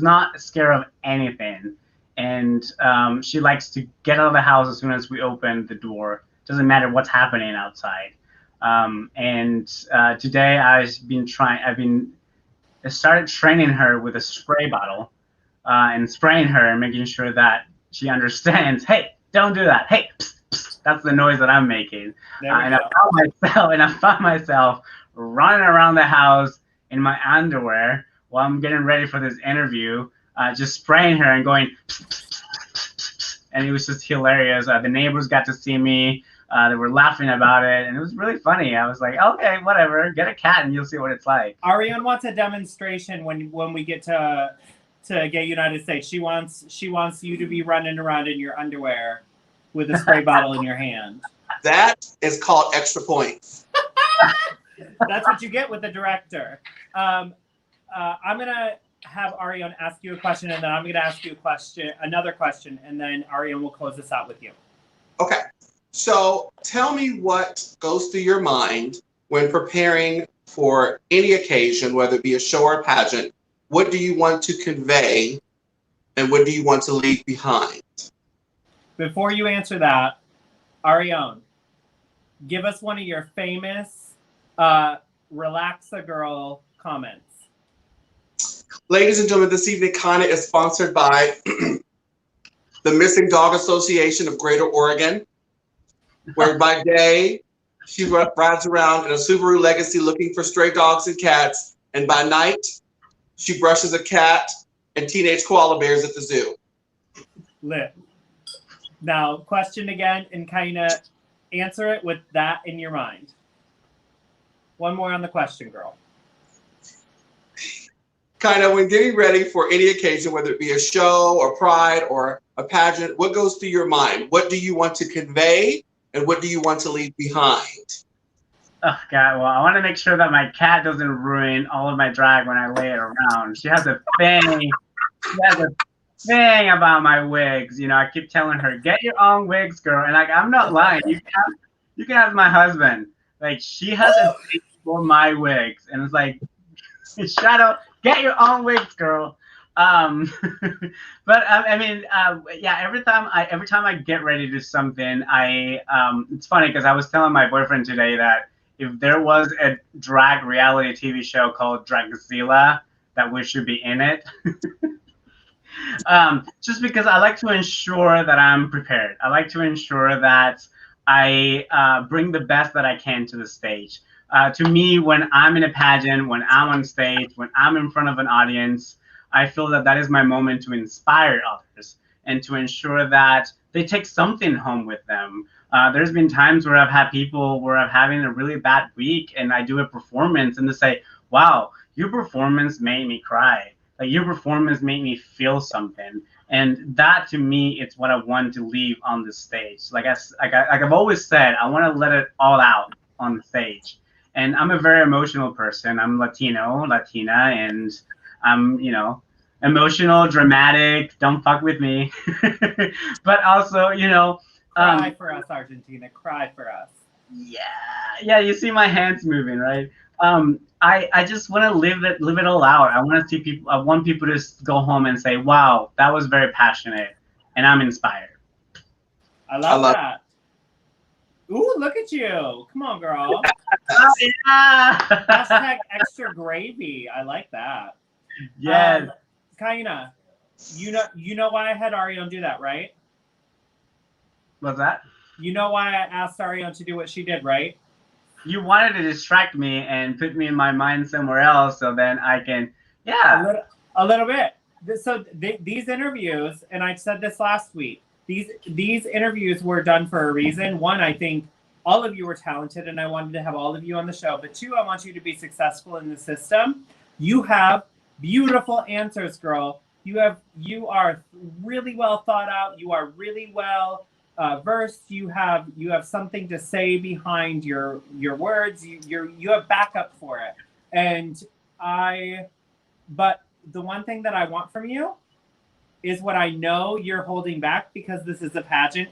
not scared of anything. And she likes to get out of the house as soon as we open the door. Doesn't matter what's happening outside. Today I started training her with a spray bottle and spraying her and making sure that she understands, hey, don't do that. Hey, psst, psst. That's the noise that I'm making. I found myself running around the house in my underwear while I'm getting ready for this interview, just spraying her and going, psst, psst, psst, psst, psst. And it was just hilarious. The neighbors got to see me. They were laughing about it, and it was really funny. I was like, okay, whatever, get a cat and you'll see what it's like. Arione wants a demonstration when we get to Gay United States. She wants you to be running around in your underwear with a spray bottle in your hand. That is called extra points. That's what you get with the director. I'm gonna have Arione ask you a question, and then I'm gonna ask you another question, and then Arione will close this out with you. Okay. So tell me what goes through your mind when preparing for any occasion, whether it be a show or a pageant. What do you want to convey, and what do you want to leave behind? Before you answer that, Arione, give us one of your famous Relax a Girl comments. Ladies and gentlemen, this evening, Kaina is sponsored by the Missing Dog Association of Greater Oregon, where by day, she rides around in a Subaru Legacy looking for stray dogs and cats, and by night, she brushes a cat and teenage koala bears at the zoo. Lit. Now, question again, and kind of answer it with that in your mind. One more on the question, girl. Kaina, when getting ready for any occasion, whether it be a show or pride or a pageant, what goes through your mind? What do you want to convey, and what do you want to leave behind? Oh God, well, I want to make sure that my cat doesn't ruin all of my drag when I lay it around. She has a thing about my wigs. You know, I keep telling her, get your own wigs, girl. And like, I'm not lying. You can ask my husband. Like, she has a thing for my wigs. And it's like, Shadow, get your own wigs, girl. But I mean, yeah. Every time I get ready to do something, it's funny because I was telling my boyfriend today that if there was a drag reality TV show called Dragzilla, that we should be in it. Just because I like to ensure that I'm prepared. I like to ensure that I bring the best that I can to the stage. To me, when I'm in a pageant, when I'm on stage, when I'm in front of an audience, I feel that is my moment to inspire others and to ensure that they take something home with them. There's been times where I've had people where I'm having a really bad week and I do a performance and they say, wow, your performance made me cry. Like your performance made me feel something, and that to me, it's what I want to leave on the stage. Like I've always said, I want to let it all out on the stage. And I'm a very emotional person. I'm Latina, and I'm, emotional, dramatic. Don't fuck with me. But also, cry for us, Argentina. Cry for us. Yeah. You see my hands moving, right? I just want to live it all out. I want to see people. I want people to go home and say, "Wow, that was very passionate," and I'm inspired. I love that. Ooh, look at you! Come on, girl. Oh, yeah. Hashtag extra gravy. I like that. Yes. Kaina, you know why I had Arione do that, right? What's that? You know why I asked Arione to do what she did, right? You wanted to distract me and put me in my mind somewhere else, so then I can, a little bit. So these interviews, and I said this last week, these interviews were done for a reason. One, I think all of you were talented, and I wanted to have all of you on the show. But two, I want you to be successful in the system. You have beautiful answers, girl. You are really well thought out. You are really well versed. You have something to say behind your words. You have backup for it. But the one thing that I want from you is what I know you're holding back, because this is a pageant.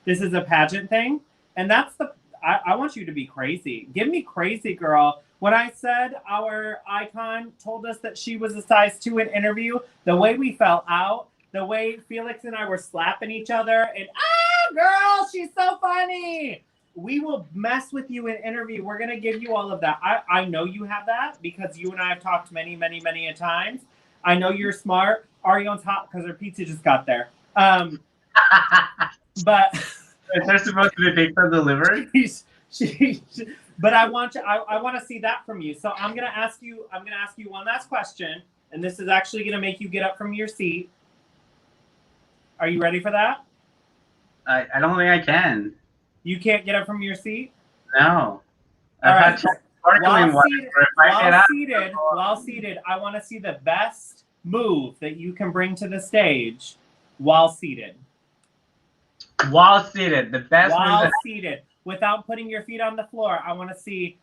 This is a pageant thing, and that's I want you to be crazy. Give me crazy, girl. When I said our icon told us that she was a size 2 in interview, the way we fell out, the way Felix and I were slapping each other, and girl, she's so funny. We will mess with you in interview. We're gonna give you all of that. I know you have that because you and I have talked many, many, many a times. I know you're smart. Arione's hot because her pizza just got there. But is there supposed to be pizza delivered? But I want to see that from you. So I'm gonna ask you one last question, and this is actually gonna make you get up from your seat. Are you ready for that? I don't think I can. You can't get up from your seat? No. All right. While seated, I want to see the best move that you can bring to the stage while seated. While seated, the best while seated, without putting your feet on the floor. I want to see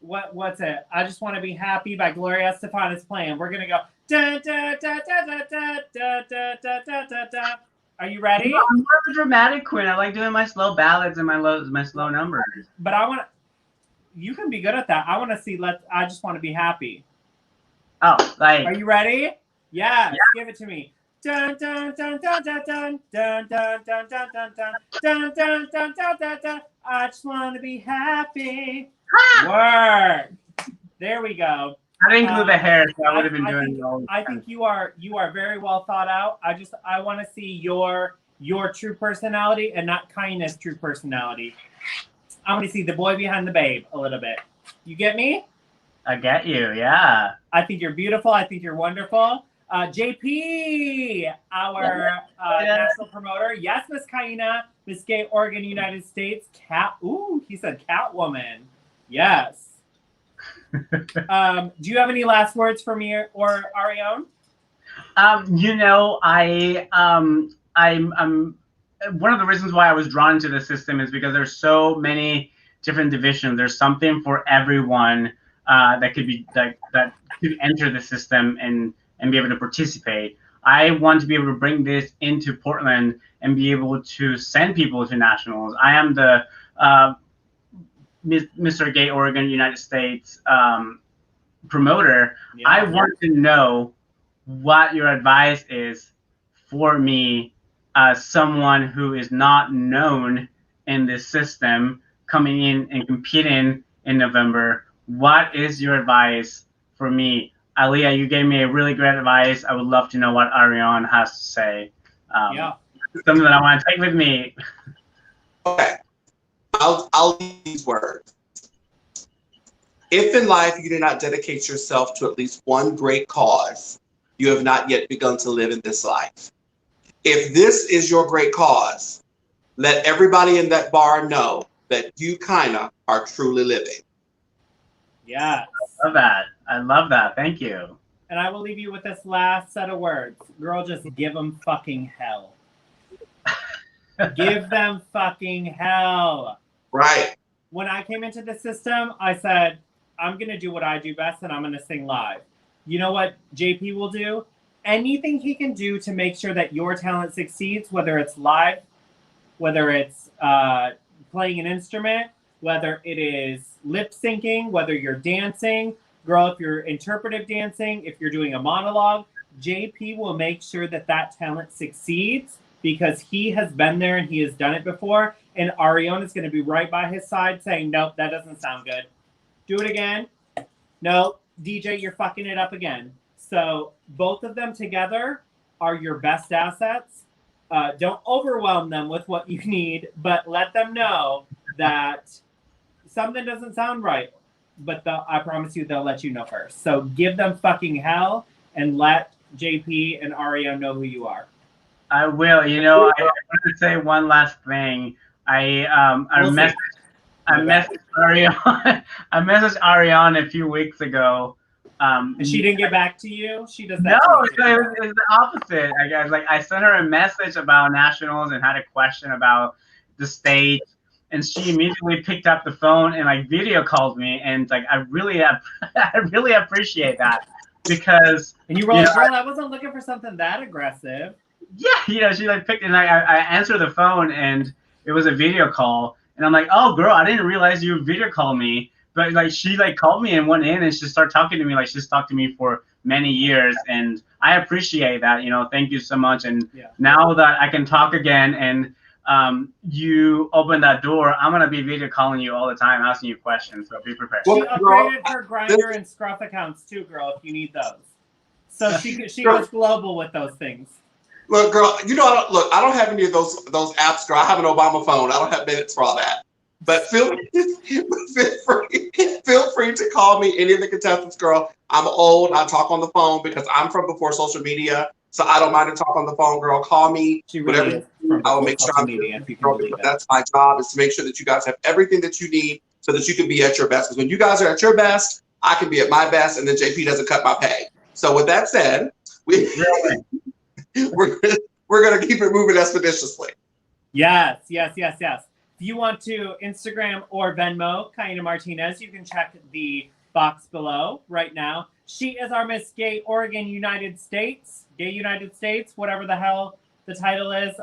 what's it? I Just Want to Be Happy by Gloria Estefan is playing. We're gonna go da da da da da da da da da da da da. Are you ready? I'm more of a dramatic queen. I like doing my slow ballads and my slow numbers. But you can be good at that. I want to see I Just Want to Be Happy. Oh, like. Are you ready? Yes, give it to me. Dun dun dun dun dun dun dun dun dun dun dun dun dun dun dun dun. I just want to be happy. Word. There we go. I didn't include the hair, so I would have been doing it all. I think you are very well thought out. I want to see your true personality and not Kaina's true personality. I want to see the boy behind the babe a little bit. You get me? I get you, yeah. I think you're beautiful. I think you're wonderful. JP, our national promoter. Yes, Miss Kaina, Miss Gay Oregon, United States. He said Catwoman. Yes. Do you have any last words for me or Arione? I'm one of the reasons why I was drawn into the system is because there's so many different divisions. There's something for everyone that could enter the system and be able to participate. I want to be able to bring this into Portland and be able to send people to nationals. I am the Mr. Gay Oregon, United States promoter. Yeah. I want to know what your advice is for me as someone who is not known in this system coming in and competing in November. What is your advice for me? Aaliyah, you gave me a really great advice. I would love to know what Arione has to say. Something that I want to take with me. Okay. I'll leave these words. If in life you do not dedicate yourself to at least one great cause, you have not yet begun to live in this life. If this is your great cause, let everybody in that bar know that you, Kaina, are truly living. Yes. love that. I love that. Thank you. And I will leave you with this last set of words. Girl, just give them fucking hell. Give them fucking hell. Right. When I came into the system, I said, I'm going to do what I do best and I'm going to sing live. You know what JP will do? Anything he can do to make sure that your talent succeeds, whether it's live, whether it's playing an instrument, whether it is lip syncing, whether you're dancing. Girl, if you're interpretive dancing, if you're doing a monologue, JP will make sure that that talent succeeds because he has been there and he has done it before. And Arione is going to be right by his side saying, nope, that doesn't sound good. Do it again. No, DJ, you're fucking it up again. So both of them together are your best assets. Don't overwhelm them with what you need, but let them know that something doesn't sound right. But I promise you they'll let you know first. So give them fucking hell and let JP and Arione know who you are. I will. You know, I want to say one last thing. I messaged Arione. I messaged Arione a few weeks ago. And she didn't get back to you? She does that. No, it was the opposite. I guess I sent her a message about nationals and had a question about the state, and she immediately picked up the phone and video called me, and I really appreciate that because. And you were like, girl, I wasn't looking for something that aggressive. Yeah, she picked and I answered the phone and it was a video call, and I'm like, oh girl, I didn't realize you video called me. But she called me and went in and she started talking to me like she's talked to me for many years, and I appreciate that. Thank you so much. And now that I can talk again and you open that door, I'm gonna be video calling you all the time, asking you questions. So be prepared. She upgraded her Grindr and Scruff accounts too, girl. If you need those, so she goes global with those things. Look, girl, I don't have any of those apps, girl. I have an Obama phone. I don't have minutes for all that. But feel free to call me any of the contestants, girl. I'm old. I talk on the phone because I'm from before social media, so I don't mind to talk on the phone, girl. Call me. She really whatever. Is from I will make sure I'm media, if you can believe it. That's my job, is to make sure that you guys have everything that you need so that you can be at your best. Because when you guys are at your best, I can be at my best, and then JP doesn't cut my pay. So with that said, we're gonna keep it moving expeditiously. Yes. If you want to Instagram or Venmo Kaina Martinez, you can check the box below right now. She is our Miss Gay Oregon United States, whatever the hell the title is,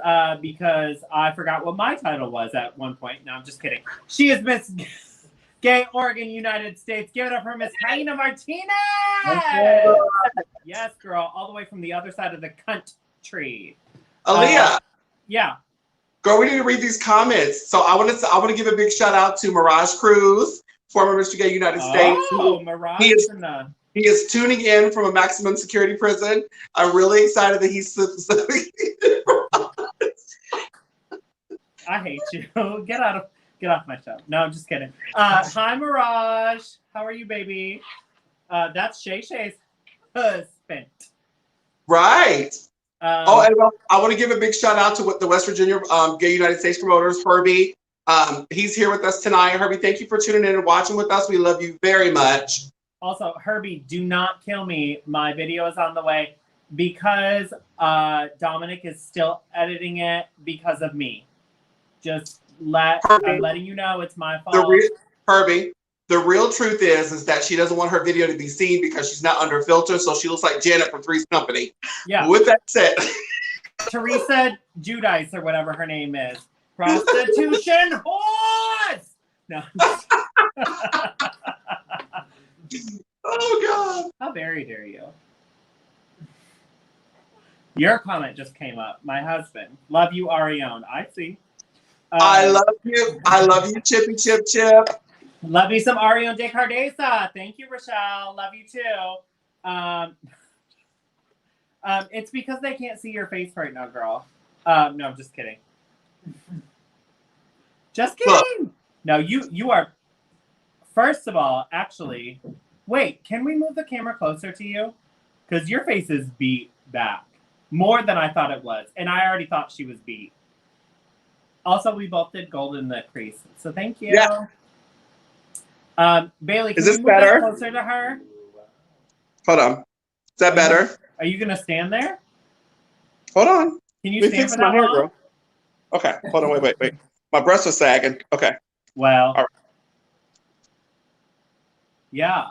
because I forgot what my title was at one point. No, I'm just kidding. She is Miss Gay Oregon United States. Give it up for Miss Kaina Martinez. Yes, girl, all the way from the other side of the country. Aaliyah. Yeah. Girl, we need to read these comments. So I want to give a big shout out to Mirage Cruz, former Mr. Gay United States. Oh, Mirage. He is tuning in from a maximum security prison. I'm really excited that he's. I hate you. Get off my show. No, I'm just kidding. Hi, Mirage. How are you, baby? That's Shay Shay's husband. Right. And I want to give a big shout out to the West Virginia Gay United States promoters, Herbie. He's here with us tonight. Herbie, thank you for tuning in and watching with us. We love you very much. Also, Herbie, do not kill me. My video is on the way because Dominic is still editing it because of me. I'm letting you know it's my fault. Herbie, the real truth is that she doesn't want her video to be seen because she's not under filter, so she looks like Janet from Three's Company. Yeah. With that said, Teresa Judice or whatever her name is, prostitution horse. No. Oh God! How very dare you? Your comment just came up. My husband, love you, Arione. I see. I love you. I love you, Chippy Chip Chip. Love you some Arione DeCardeza. Thank you, Rochelle. Love you too. It's because they can't see your face right now, girl. No, I'm just kidding. Just kidding. No, you are. First of all, actually, wait. Can we move the camera closer to you? Because your face is beat back more than I thought it was, and I already thought she was beat. Also, we both did gold in the crease, so thank you. Yeah. Bailey, can Is this you move that better? closer to her? Hold on. Is that better? Are you gonna stand there? Hold on. Can you Let me stand fix for my that hair, long? girl. Okay. Hold on. Wait. My breasts are sagging. Okay. Well, All right. yeah.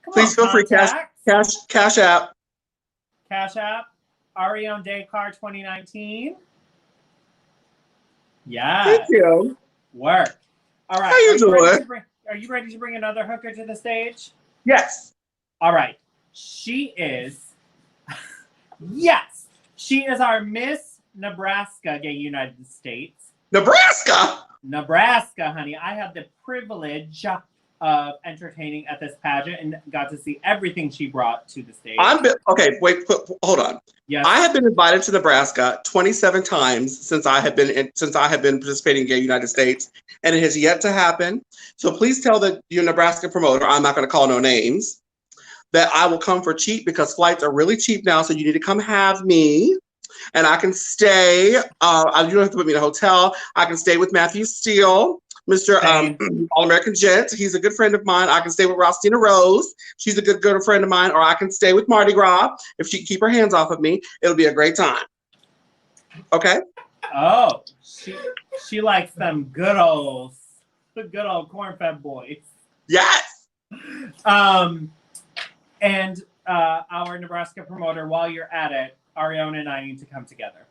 Come Please on, feel free. contacts. Cash app. Cash App. Arione DeCardeza 2019. Yeah. Thank you. Work. All right. How you doing? Are you ready to bring another hooker to the stage? Yes. All right. She is. Yes. She is our Miss Nebraska Gay United States. Nebraska, honey. I had the privilege of entertaining at this pageant and got to see everything she brought to the stage. Okay, wait, hold on. Yes. I have been invited to Nebraska 27 times since I have been participating in Gay United States, and it has yet to happen. So please tell your Nebraska promoter, I'm not going to call no names, that I will come for cheap because flights are really cheap now. So you need to come have me. And I can stay. You don't have to put me in a hotel. I can stay with Matthew Steele, Mr. All-American Gent. He's a good friend of mine. I can stay with Rostina Rose. She's a good friend of mine. Or I can stay with Mardi Gras. If she can keep her hands off of me, it'll be a great time. Okay? Oh, she likes them good old corn-fed boys. Yes. And our Nebraska promoter, while you're at it, Arione and I need to come together.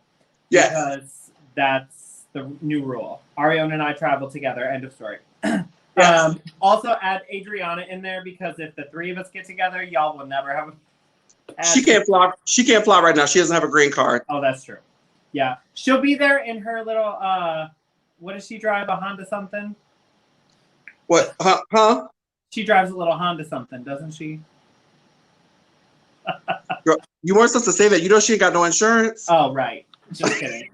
Yes. Because that's the new rule. Arione and I travel together. End of story. Yes. Also add Adriana in there because if the three of us get together, y'all will never have. She can't fly. She can't fly right now. She doesn't have a green card. Oh, that's true. Yeah, she'll be there in her little. What does she drive? A Honda something? What? Huh? She drives a little Honda something, doesn't she? Girl, you weren't supposed to say that. You know she ain't got no insurance. Oh, right. Just kidding.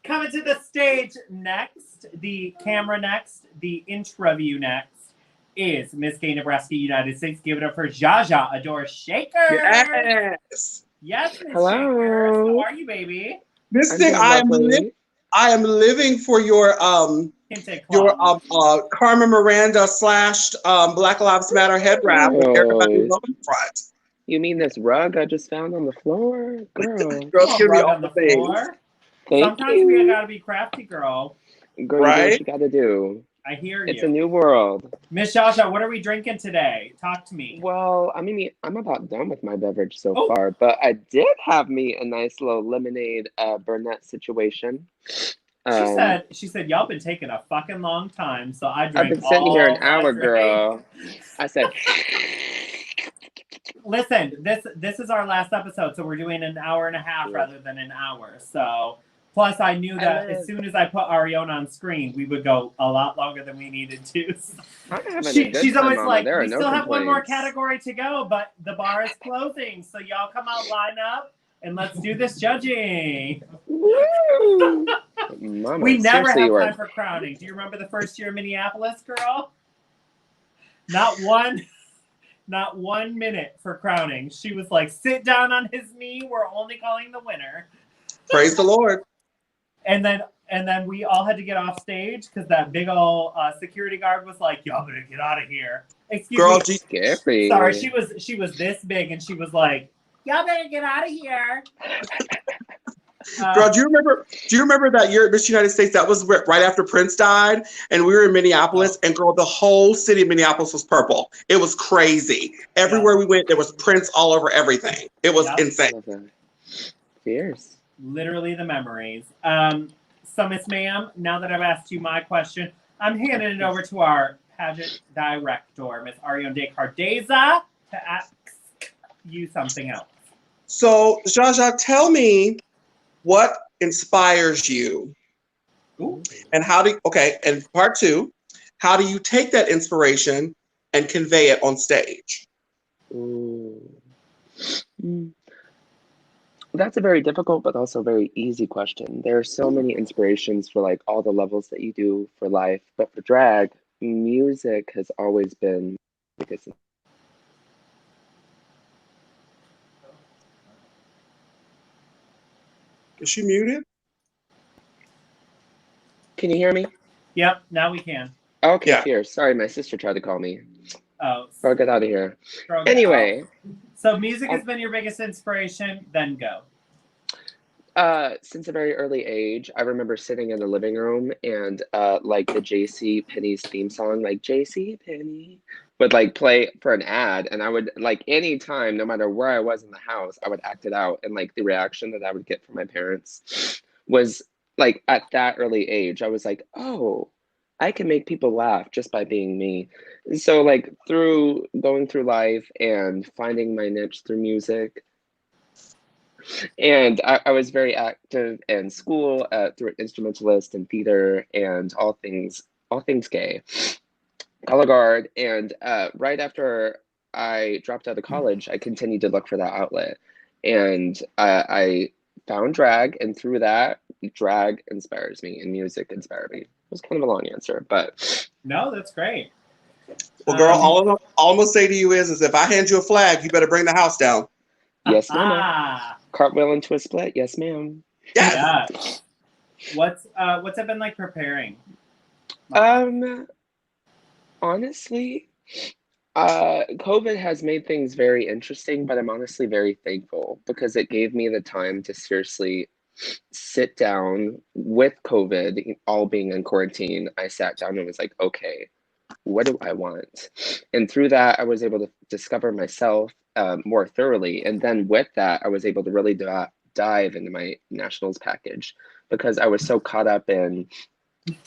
Coming to the stage next, the camera next, the interview next is Miss Gay Nebraska United States. Give it up for JaJa Adore Shaker. Yes. Yes, Miss Hello. Shaker. How are you, baby? This I'm thing, doing lovely. I am living for your Carmen Miranda / Black Lives Matter head wrap with everybody up in front. You mean this rug I just found on the floor? Girl. Girl, give me Rug all on the the things. floor. Thank Sometimes you. we gotta be crafty, girl. Girl, Right? you do what you gotta do. I hear It's you. a new world. Miss JaJa, what are we drinking today? Talk to me. Well, I mean, I'm about done with my beverage so Oh. far, but I did have me a nice little lemonade Burnett situation. She said y'all been taking a fucking long time, so I drank. I've been sitting here an all my hour, drink. girl. I said, Listen, this is our last episode, so we're doing an hour and a half rather than an hour. So, plus I knew that as soon as I put Arione on screen, we would go a lot longer than we needed to. I'm having a good She's time, always Mama. like, There are we no still have one more complaints. category to go, but the bar is closing. So y'all come out, line up, and let's do this judging. Woo! Mama, We never seriously, have you are time for crowning. Do you remember the first year in Minneapolis, girl? Not one minute for crowning. She was like, sit down on his knee. We're only calling the winner. Praise the Lord. And then we all had to get off stage because that big old security guard was like, y'all better get out of here. Excuse Girl, me. scary. Sorry, she was this big and she was like, y'all better get out of here. Girl, do you remember that year at Miss United States? That was right after Prince died, and we were in Minneapolis, and girl, the whole city of Minneapolis was purple. It was crazy. Everywhere we went, there was Prince all over everything. It was insane. Fierce. Literally the memories. So Miss Ma'am, now that I've asked you my question, I'm handing it over to our pageant director, Miss Arione DeCardeza, to ask you something else. So, JaJa, tell me what inspires you. Ooh. And and part 2, how do you take that inspiration and convey it on stage? Ooh. That's a very difficult but also very easy question. There are so many inspirations for like all the levels that you do for life, but for drag, music has always been the biggest. Is she muted? Can you hear me? Yep, now we can. Okay, Yeah. here. Sorry, my sister tried to call me. Oh, I'll get out of here. throw it Anyway. out. So music has been your biggest inspiration, then go. Since a very early age, I remember sitting in the living room and like the JC Penney's theme song, like JC Penney would like play for an ad, and I would like anytime, no matter where I was in the house, I would act it out, and like the reaction that I would get from my parents was like at that early age, I was like, oh, I can make people laugh just by being me. So like through going through life and finding my niche through music. And I was very active in school through instrumentalist and theater and all things gay, color guard. And right after I dropped out of college, I continued to look for that outlet. And I found drag, and through that, drag inspires me and music inspired me. It was kind of a long answer, but No, that's great. Well, girl, all I'm gonna say to you is if I hand you a flag, you better bring the house down. yes, ma'am. Cartwheel into a split, yes, ma'am. Yes. Yeah. What's it been like preparing? Honestly, COVID has made things very interesting, but I'm honestly very thankful because it gave me the time to seriously sit down with COVID, all being in quarantine. I sat down and was like, okay, what do I want? And through that, I was able to discover myself more thoroughly. And then with that, I was able to really dive into my nationals package because I was so caught up in,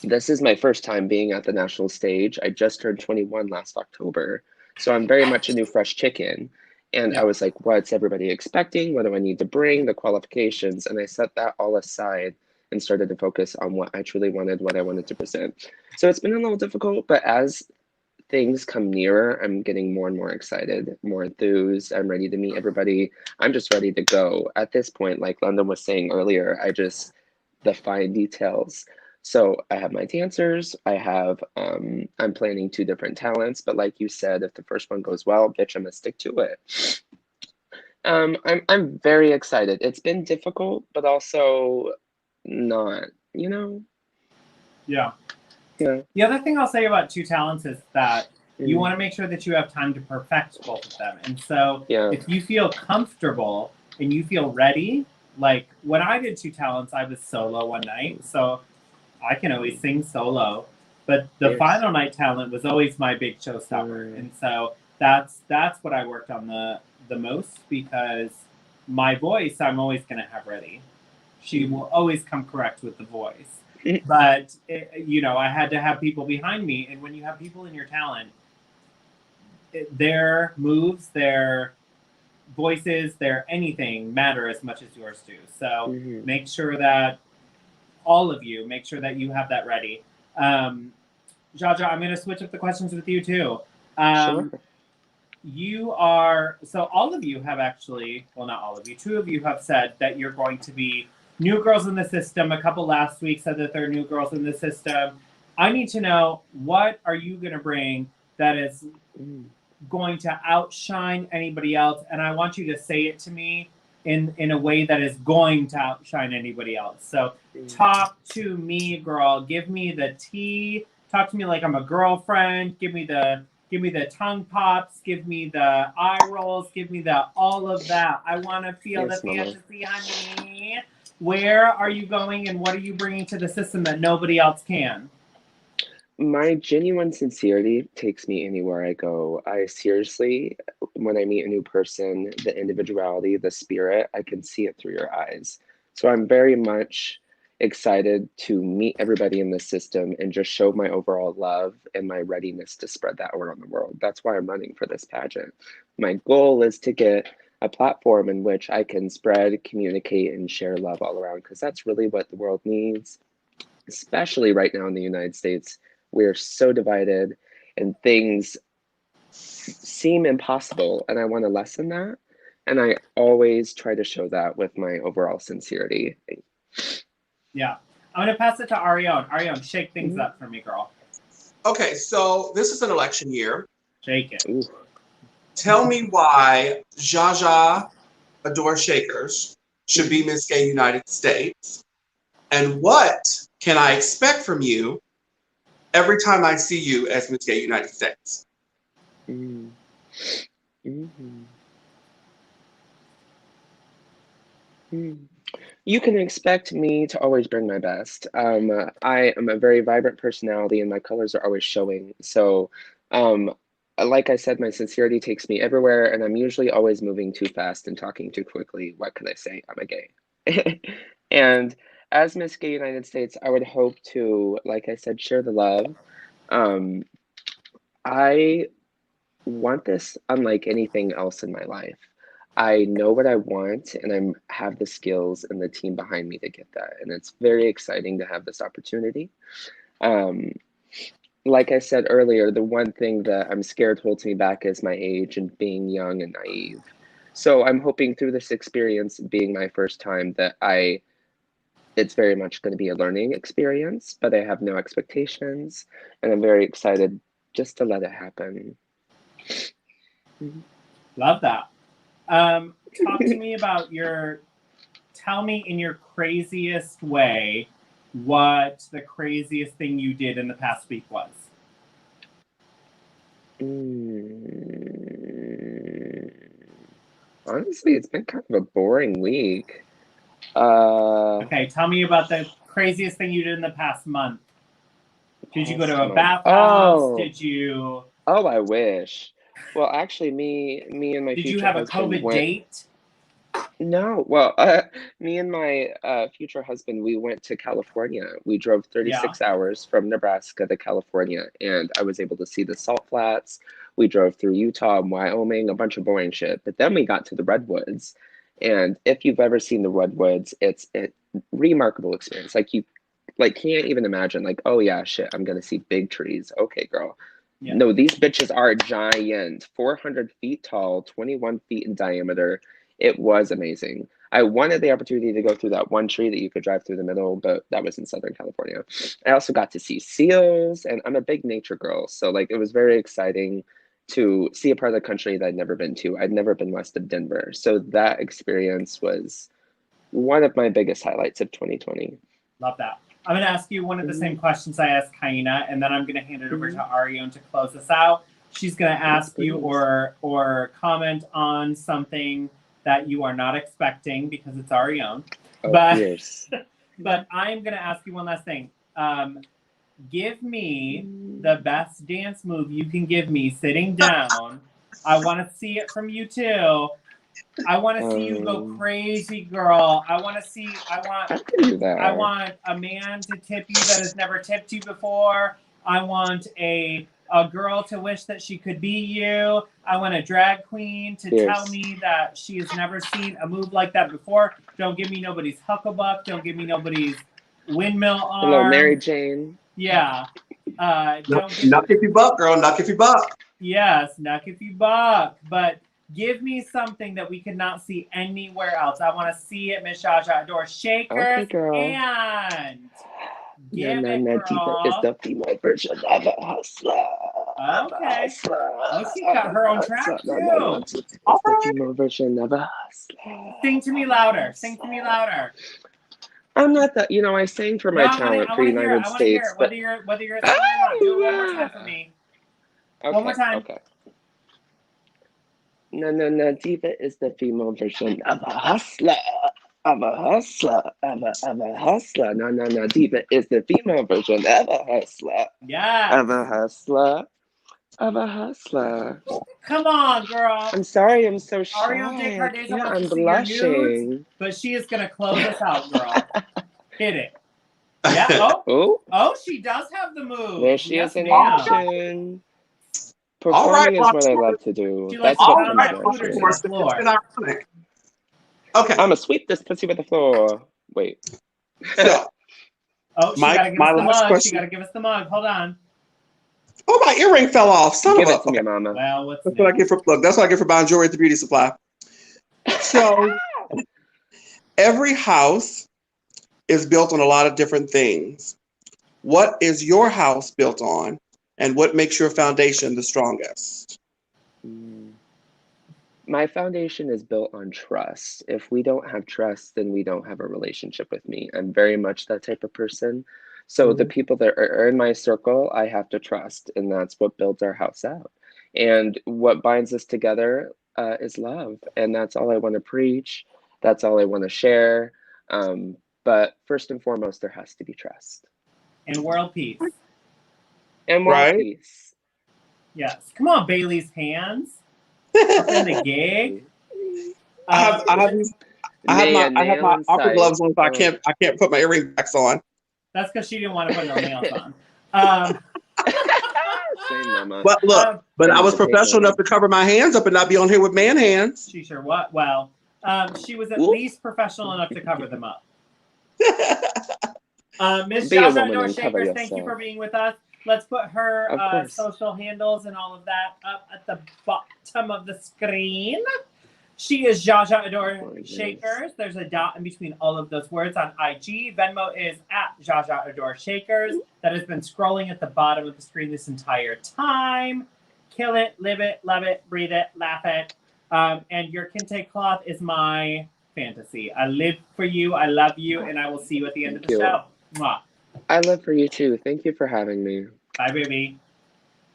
this is my first time being at the national stage. I just turned 21 last October. So I'm very much a new fresh chicken. And I was like, what's everybody expecting? What do I need to bring? The qualifications. And I set that all aside and started to focus on what I truly wanted, what I wanted to present. So it's been a little difficult, but as things come nearer, I'm getting more and more excited, more enthused. I'm ready to meet everybody. I'm just ready to go. At this point, like Londenn was saying earlier, the fine details. So I have my dancers, I'm planning 2 different talents, but like you said, if the first one goes well, bitch, I'm gonna stick to it. I'm very excited. It's been difficult, but also not, you know? Yeah. Yeah. The other thing I'll say about 2 talents is that you want to make sure that you have time to perfect both of them. And so if you feel comfortable and you feel ready, like when I did 2 talents, I was solo one night. So I can always sing solo. But the final night talent was always my big showstopper. And so that's what I worked on the most, because my voice I'm always going to have ready. She will always come correct with the voice. But, I had to have people behind me. And when you have people in your talent, their moves, their voices, their anything matter as much as yours do. So make sure that all of you, make sure that you have that ready. JaJa, I'm going to switch up the questions with you too. Sure. So all of you have actually, well, not all of you, 2 of you have said that you're going to be new girls in the system. A couple last week said that they're new girls in the system. I need to know, what are you going to bring that is going to outshine anybody else? And I want you to say it to me in a way that is going to outshine anybody else. So talk to me, girl. Give me the tea. Talk to me like I'm a girlfriend. Give me the tongue pops. Give me the eye rolls. Give me the all of that. I want to feel the fantasy, honey. Where are you going and what are you bringing to the system that nobody else can? My genuine sincerity takes me anywhere I go. I seriously, when I meet a new person, the individuality, the spirit, I can see it through your eyes. So I'm very much excited to meet everybody in the system and just show my overall love and my readiness to spread that around the world. That's why I'm running for this pageant. My goal is to get a platform in which I can spread, communicate, and share love all around, because that's really what the world needs, especially right now in the United States. We're so divided and things seem impossible, and I want to lessen that. And I always try to show that with my overall sincerity. Yeah. I'm going to pass it to Arione. Arione, shake things up for me, girl. Okay, so this is an election year. Shake it. Ooh. Tell me why JaJa Adore Shakers should be Miss Gay United States. And what can I expect from you every time I see you as Miss Gay United States. Mm. Mhm. Mm. You can expect me to always bring my best. I am a very vibrant personality and my colors are always showing. So, like I said, my sincerity takes me everywhere and I'm usually always moving too fast and talking too quickly. What can I say? I'm a gay. And as Miss Gay United States, I would hope to, like I said, share the love. Um, I want this unlike anything else in my life. I know what I want and I have the skills and the team behind me to get that. And it's very exciting to have this opportunity. Um, like I said earlier, the one thing that I'm scared holds me back is my age and being young and naive. So I'm hoping through this experience being my first time that it's very much going to be a learning experience, but I have no expectations and I'm very excited just to let it happen. Love that. Talk to me about tell me in your craziest way what the craziest thing you did in the past week was. Honestly, it's been kind of a boring week. Okay, tell me about the craziest thing you did in the past month. Did you go to a bathhouse? Oh. Did you? Oh, I wish. Well, actually, me and my Did future you have a husband COVID went. date? No, well, me and my future husband, we went to California. We drove 36 hours from Nebraska to California, and I was able to see the salt flats. We drove through Utah and Wyoming, a bunch of boring shit. But then we got to the redwoods, and if you've ever seen the redwoods, it's a remarkable experience. Like you, can't even imagine. Like, oh yeah, shit, I'm gonna see big trees. Okay, girl. Yeah. No, these bitches are giant, 400 feet tall, 21 feet in diameter. It was amazing. I wanted the opportunity to go through that one tree that you could drive through the middle, but that was in Southern California. I also got to see seals, and I'm a big nature girl. So like it was very exciting to see a part of the country that I'd never been to. I'd never been west of Denver. So that experience was one of my biggest highlights of 2020. Love that. I'm going to ask you one of the same questions I asked Kaina, and then I'm going to hand it over to Arione to close us out. She's going to ask you or comment on something that you are not expecting because it's Arione. Oh, but yes. But I'm going to ask you one last thing. Give me the best dance move you can give me sitting down. I want to see it from you too. I want to see you go crazy, girl. I want a man to tip you that has never tipped you before. I want a girl to wish that she could be you. I want a drag queen to tell me that she has never seen a move like that before. Don't give me nobody's hucklebuck. Don't give me nobody's windmill arm. Hello, Mary Jane. Yeah. Knock if you buck, girl. Knock if you buck. Yes, knock if you buck. But give me something that we could not see anywhere else. I want to see it, Miss JaJa Adore. Shakers and give it, girl. Diva is the female version of a hustler. Okay. Oh, she got her own track too. All right. The female version of a hustler. Sing to me louder. Sing to me louder. I'm not that. I sang for my talent for United States. Whether you're singing or not, do it one more time for me. Okay, one more time. Okay. No, Diva is the female version of a hustler. I'm a hustler. I'm a hustler. No, Diva is the female version of a hustler. Yeah. I'm a hustler. I'm a hustler. Come on, girl. I'm sorry, I'm so shy. Arione DeCardeza wants I'm to see your blushing. nudes, but she is going to close us out, girl. Hit it. Yeah. Oh, she does have the move. There she is in action. Performing is what I love to do. That's what comes to ironic. Okay. I'm gonna sweep this pussy with the floor. Wait. So, she gotta give us the mug. She gotta give us the mug. Hold on. Oh, my earring fell off. Give it to me, mama. Well, that's what I get for look. That's what I get for buying jewelry at the beauty supply. So, every house is built on a lot of different things. What is your house built on, and what makes your foundation the strongest? My foundation is built on trust. If we don't have trust, then we don't have a relationship with me. I'm very much that type of person. So the people that are in my circle, I have to trust, and that's what builds our house out. And what binds us together is love, and that's all I want to preach. That's all I want to share. But first and foremost, there has to be trust And world peace. and world Right. peace. Yes. Come on, Bailey's hands. Up in the gig. I have my nail in opera sight. gloves on, so I can't put my earring backs on. That's because she didn't want to put her nails on. Same, Mama. But look, but I was Take professional one. enough to cover my hands up and not be on here with man hands. She sure what? Well, she was at Whoop. least professional enough to cover them up. Miss Be a JaJa woman Adore and cover Shakers, thank you yourself. for being with us. Let's put her Of course. social handles and all of that up at the bottom of the screen. She is JaJa Adore Gorgeous. Shakers. There's a dot in between all of those words on IG. Venmo is at JaJa Adore Shakers. That has been scrolling at the bottom of the screen this entire time. Kill it, live it, love it, breathe it, laugh it. And your kente cloth is my fantasy. I live for you, I love you, and I will see you at the end of the Thank you. show. Mwah. I love for you too. Thank you for having me. Bye, baby.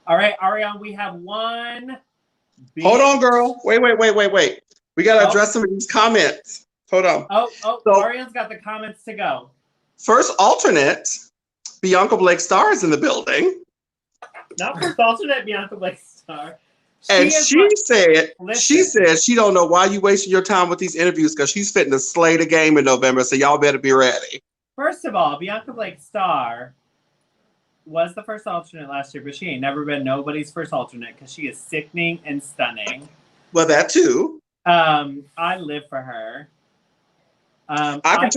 All right, Ariane, we have one. Hold on, girl. Wait. We gotta Oh. address some of these comments. Hold on. Oh, So- Ariane's got the comments to go. First alternate, Bianca Blake Star is in the building, Not for alternate Bianca Blake Star. and is she my- said Listen. she don't know why you wasting your time with these interviews because she's fitting to slay the game in November. So y'all better be ready. First of all, Bianca Blake Star was the first alternate last year, but she ain't never been nobody's first alternate because she is sickening and stunning. Well, that too. I live for her. I can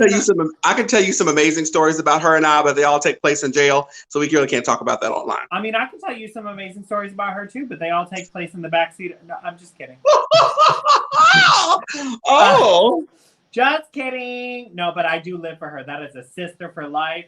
tell you some amazing stories about her and I, but they all take place in jail, so we really can't talk about that online. I mean, I can tell you some amazing stories about her too, but they all take place in the backseat. No, I'm just kidding. Oh, Just kidding. No, but I do live for her. That is a sister for life.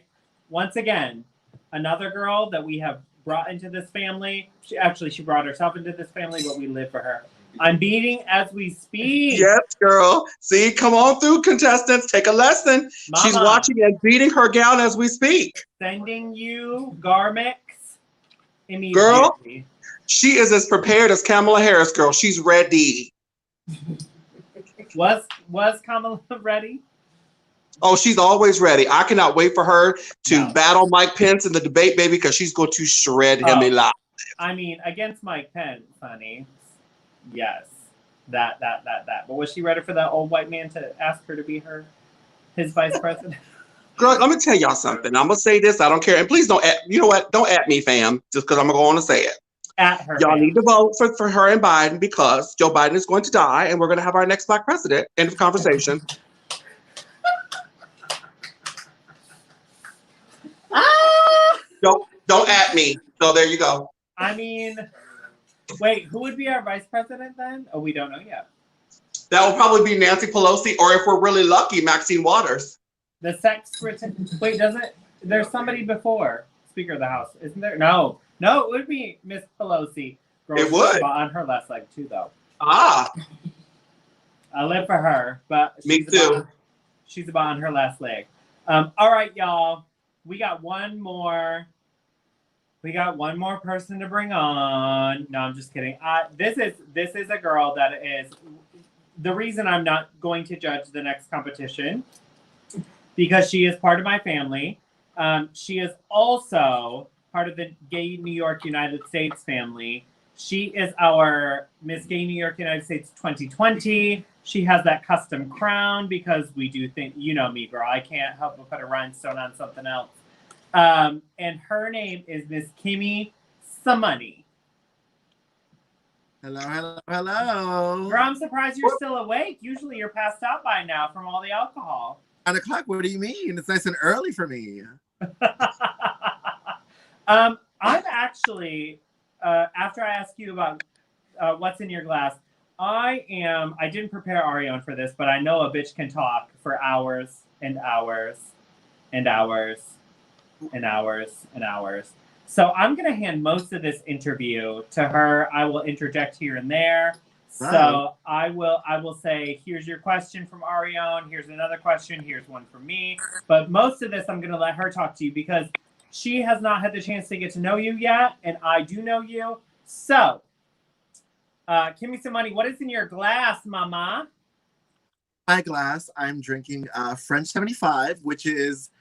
Once again, another girl that we have brought into this family. She brought herself into this family, but we live for her. I'm beating as we speak. yes, girl. See, come on through, contestants. Take a lesson. She's Mama. watching and beating her gown as we speak. Sending you garments immediately. Girl. She is as prepared as Kamala Harris, girl. She's ready. Was Kamala ready? Oh, she's always ready. I cannot wait for her to No. battle Mike Pence in the debate, baby, because she's going to shred him Oh. alive. I mean, against Mike Pence, honey. Yes. That. But was she ready for that old white man to ask her to be his vice president? Girl, let me tell y'all something. I'm going to say this. I don't care. And please don't, you know what? Don't at me, fam, just because I'm going to go on and say it. At her. Y'all fam. need to vote for her and Biden because Joe Biden is going to die and we're going to have our next black president. End of conversation. Ah! Don't at me. So there you go. I mean, wait, who would be our vice president then? Oh, we don't know yet. That will probably be Nancy Pelosi, or if we're really lucky, Maxine Waters. The sex wait, there's somebody before Speaker of the House, isn't there? No, it would be Miss Pelosi. Girl, It she's would. on her last leg too, though. Ah, I live for her, but Me too. She's about on her last leg. All right, y'all. We got one more person to bring on. No, I'm just kidding. This is a girl that is the reason I'm not going to judge the next competition because she is part of my family. She is also part of the Gay New York United States family. She is our Miss Gay New York United States 2020. She has that custom crown because we do think, you know me, girl. I can't help but put a rhinestone on something else. And her name is Miss Kimmy Sumony. Hello. Girl, I'm surprised you're still awake. Usually you're passed out by now from all the alcohol. 9 o'clock, what do you mean? It's nice and early for me. I'm actually, after I ask you about what's in your glass, I didn't prepare Arione for this, but I know a bitch can talk for hours and hours and hours and hours and hours. So I'm going to hand most of this interview to her. I will interject here and there. So I will say, here's your question from Arione. Here's another question. Here's one from me. But most of this, I'm going to let her talk to you because she has not had the chance to get to know you yet, and I do know you. So, Kimmy Sumony, what is in your glass, mama? My glass, I'm drinking French 75, which is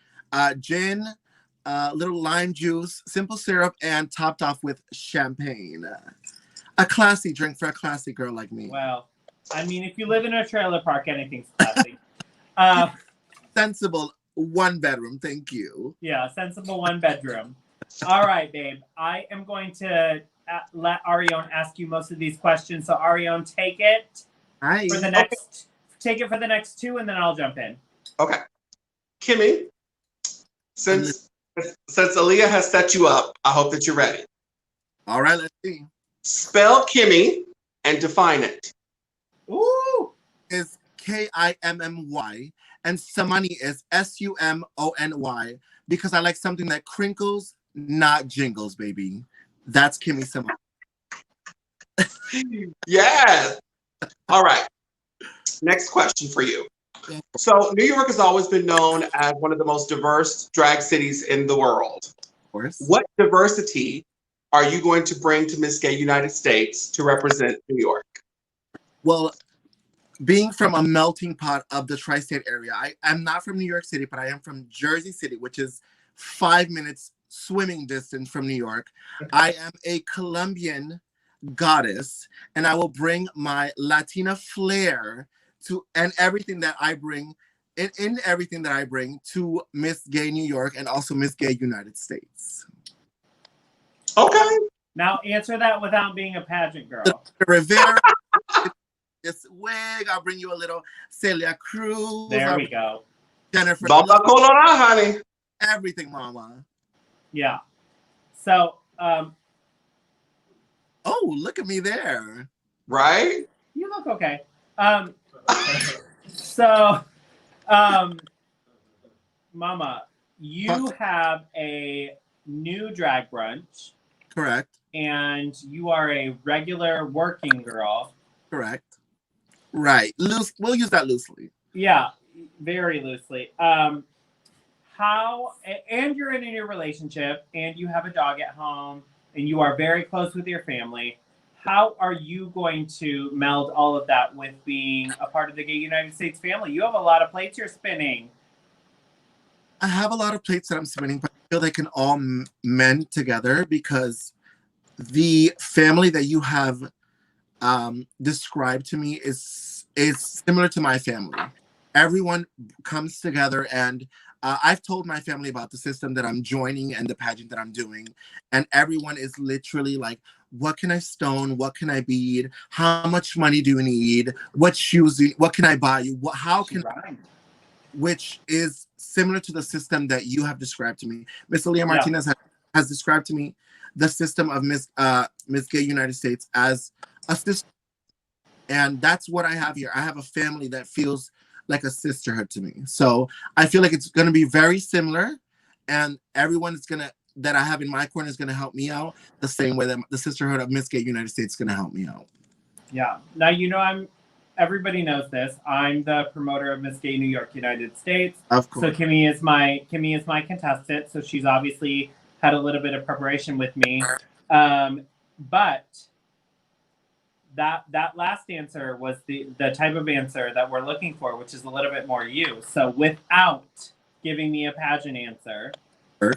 gin, little lime juice, simple syrup, and topped off with champagne. A classy drink for a classy girl like me. Well, I mean, if you live in a trailer park, anything's classy. Sensible 1 bedroom, thank you. Yeah, sensible 1 bedroom. All right, babe. I am going to let Arione ask you most of these questions. So Arione, take it Hi. for the next. Take it for the next 2, and then I'll jump in. Okay. Kimmy, since Aaliyah has set you up, I hope that you're ready. All right, let's see. Spell Kimmy and define it. Ooh. Is Kimmy, and Sumony is Sumony, because I like something that crinkles, not jingles, baby. That's Kimmy Sumony. Yes. All right. Next question for you. So New York has always been known as one of the most diverse drag cities in the world. Of course. What diversity are you going to bring to Miss Gay United States to represent New York? Well, being from a melting pot of the tri-state area, I'm not from New York City, but I am from Jersey City, which is 5 minutes swimming distance from New York. I am a Colombian goddess, and I will bring my Latina flair to and everything that I bring in everything that I bring to Miss Gay New York and also Miss Gay United States. Okay. Now answer that without being a pageant girl. The Rivera, this wig. I'll bring you a little Celia Cruz. There we go. Jennifer. Vamos a colorar, honey. Everything, mama. Yeah. So, oh, look at me there. Right? you look okay. So, Mama, you have a new drag brunch. Correct. And you are a regular working girl. Correct. Right. Loose. We'll use that loosely. Yeah, very loosely. How, and you're in your relationship, and you have a dog at home, and you are very close with your family. How are you going to meld all of that with being a part of the Gay United States family? You have a lot of plates you're spinning. I have a lot of plates that I'm spinning, but I feel they can all mend together because the family that you have described to me is similar to my family. Everyone comes together, and I've told my family about the system that I'm joining and the pageant that I'm doing, and everyone is literally like, what can I stone? What can I bead? How much money do you need? What shoes? What can I buy you? How can I? Which is similar to the system that you have described to me. Miss Aaliyah Martinez has described to me the system of Miss Gay United States as a system. And that's what I have here. I have a family that feels like a sisterhood to me. So I feel like it's going to be very similar, and everyone that I have in my corner is going to help me out the same way that the sisterhood of Miss Gay United States is going to help me out. Yeah. Now, everybody knows this. I'm the promoter of Miss Gay New York United States. Of course. So Kimmy is my contestant. So she's obviously had a little bit of preparation with me. But that last answer was the type of answer that we're looking for, which is a little bit more you. So without giving me a pageant answer,